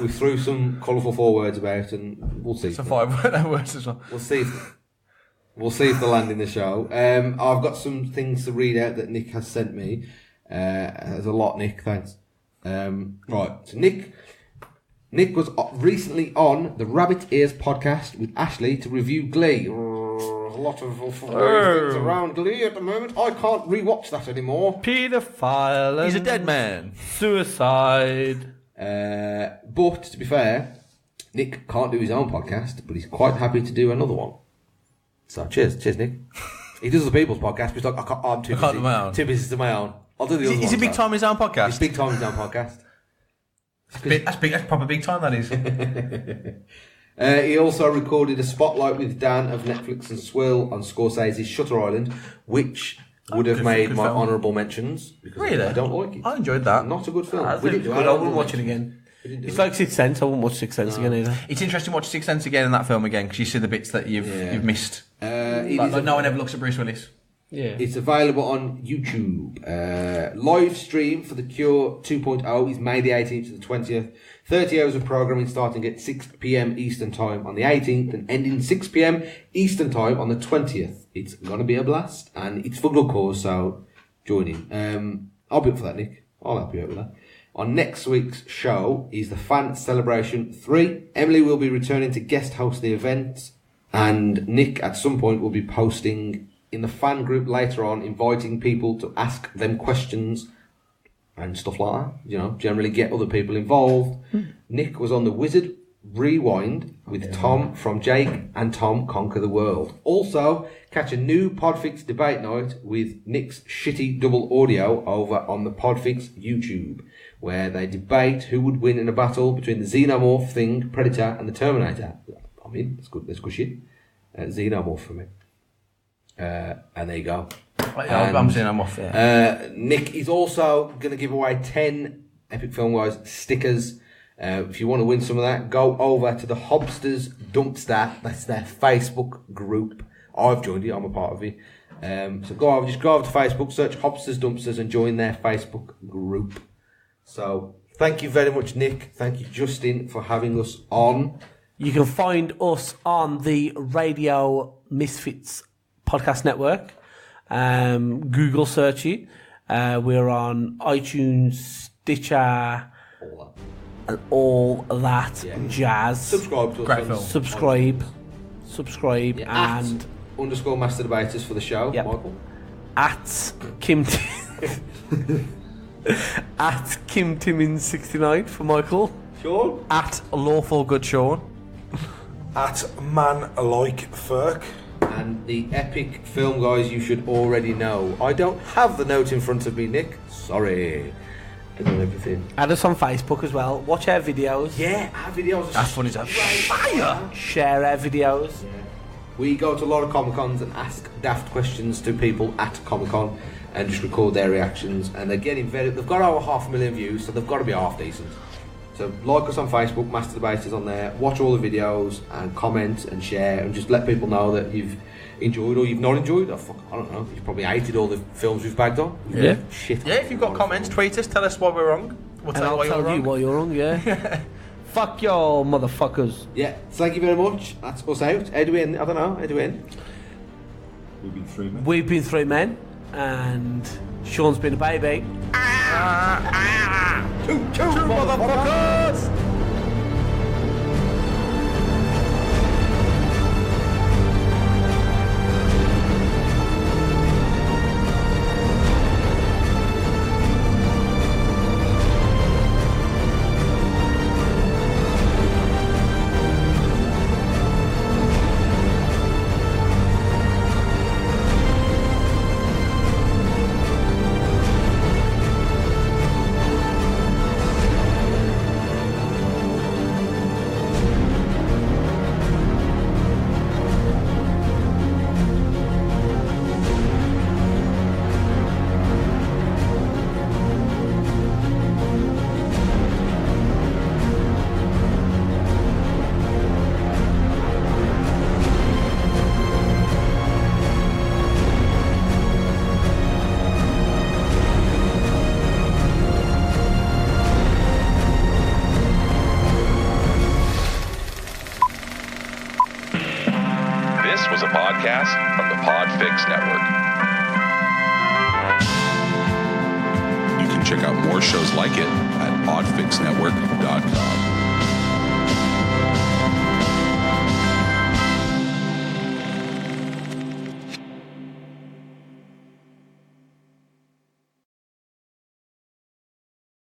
We threw some colourful 4 words about, and we'll see. Some 5 words as well. We'll see if they land in the show. I've got some things to read out that Nick has sent me. There's a lot, Nick. Thanks. Right. So Nick was recently on the Rabbit Ears podcast with Ashley to review Glee. A lot of things around Glee at the moment. I can't rewatch that anymore. Paedophile. He's a dead man. Suicide. But, to be fair, Nick can't do his own podcast, but he's quite happy to do another one. So, cheers, Nick. He does the People's podcast, but he's like, I'm too busy. Too busy to do my own. I'll do the other one. Is he big time in his own podcast? He's big time in his own podcast. That's proper big time, that is. He also recorded a spotlight with Dan of Netflix and Swill on Scorsese's Shutter Island, which would have made my honourable mentions. Because really? I don't like it. I enjoyed that. Not a good film. I wouldn't watch it again. It's like Sixth Sense. I wouldn't watch Sixth Sense again either. It's interesting to watch Sixth Sense again in that film again, because you see the bits that you've missed. Like no one ever looks at Bruce Willis. Yeah. It's available on YouTube. Live stream for The Cure 2.0 is May the 18th to the 20th. 30 hours of programming starting at 6 p.m. Eastern Time on the 18th and ending 6 p.m. Eastern Time on the 20th. It's going to be a blast, and it's for good cause, so join in. I'll be up for that, Nick. I'll help you out with that. On next week's show is the Fan Celebration 3. Emily will be returning to guest host the event, and Nick at some point will be posting in the fan group later on, inviting people to ask them questions and stuff like that. You know, generally get other people involved. Nick was on the Wizard Rewind with Tom from Jake and Tom Conquer the World. Also, catch a new Podfix debate night with Nick's shitty double audio over on the Podfix YouTube, where they debate who would win in a battle between the Xenomorph Thing, Predator, and the Terminator. I mean, that's good shit. Xenomorph for me. And there you go. I'm seeing I'm off, yeah. Nick is also going to give away 10 Epic Film Guys stickers. If you want to win some of that, go over to the Hobsters Dumpster. That's their Facebook group. I've joined it. I'm a part of it. So go over to Facebook, search Hobsters Dumpsters, and join their Facebook group. So thank you very much, Nick. Thank you, Justin, for having us on. You can find us on the Radio Misfits Podcast Network. Google search it. We're on iTunes, Stitcher, and all that jazz. Subscribe to us. Great film. Subscribe, and _ Master Debaters for the show. Yep. Michael at Kim at Kim Timmins 69 for Michael. Sean at Lawful Good Sean. at manlikeferk. And the epic film guys you should already know. I don't have the note in front of me, Nick. Sorry. I know everything. Add us on Facebook as well. Watch our videos. Yeah, our videos are That's funny as fire. Share our videos. Yeah. We go to a lot of Comic-Cons and ask daft questions to people at Comic-Con and just record their reactions. And they're getting they've got over 500,000 views, so they've got to be half decent. So like us on Facebook, Master Debate is on there. Watch all the videos and comment and share and just let people know that you've enjoyed or you've not enjoyed. I don't know. You've probably hated all the films we've bagged on. Yeah. Shit. Yeah, if you've got comments, tweet us. Tell us why we're wrong. We'll And I'll tell you why you're wrong, yeah. Fuck y'all, motherfuckers. Yeah, thank you very much. That's us out. How do we end? I don't know. How do we end? We've been 3 men. We've been 3 men, and Sean's been a baby. Choo-choo, motherfuckers! This was a podcast from the Podfix Network. You can check out more shows like it at podfixnetwork.com.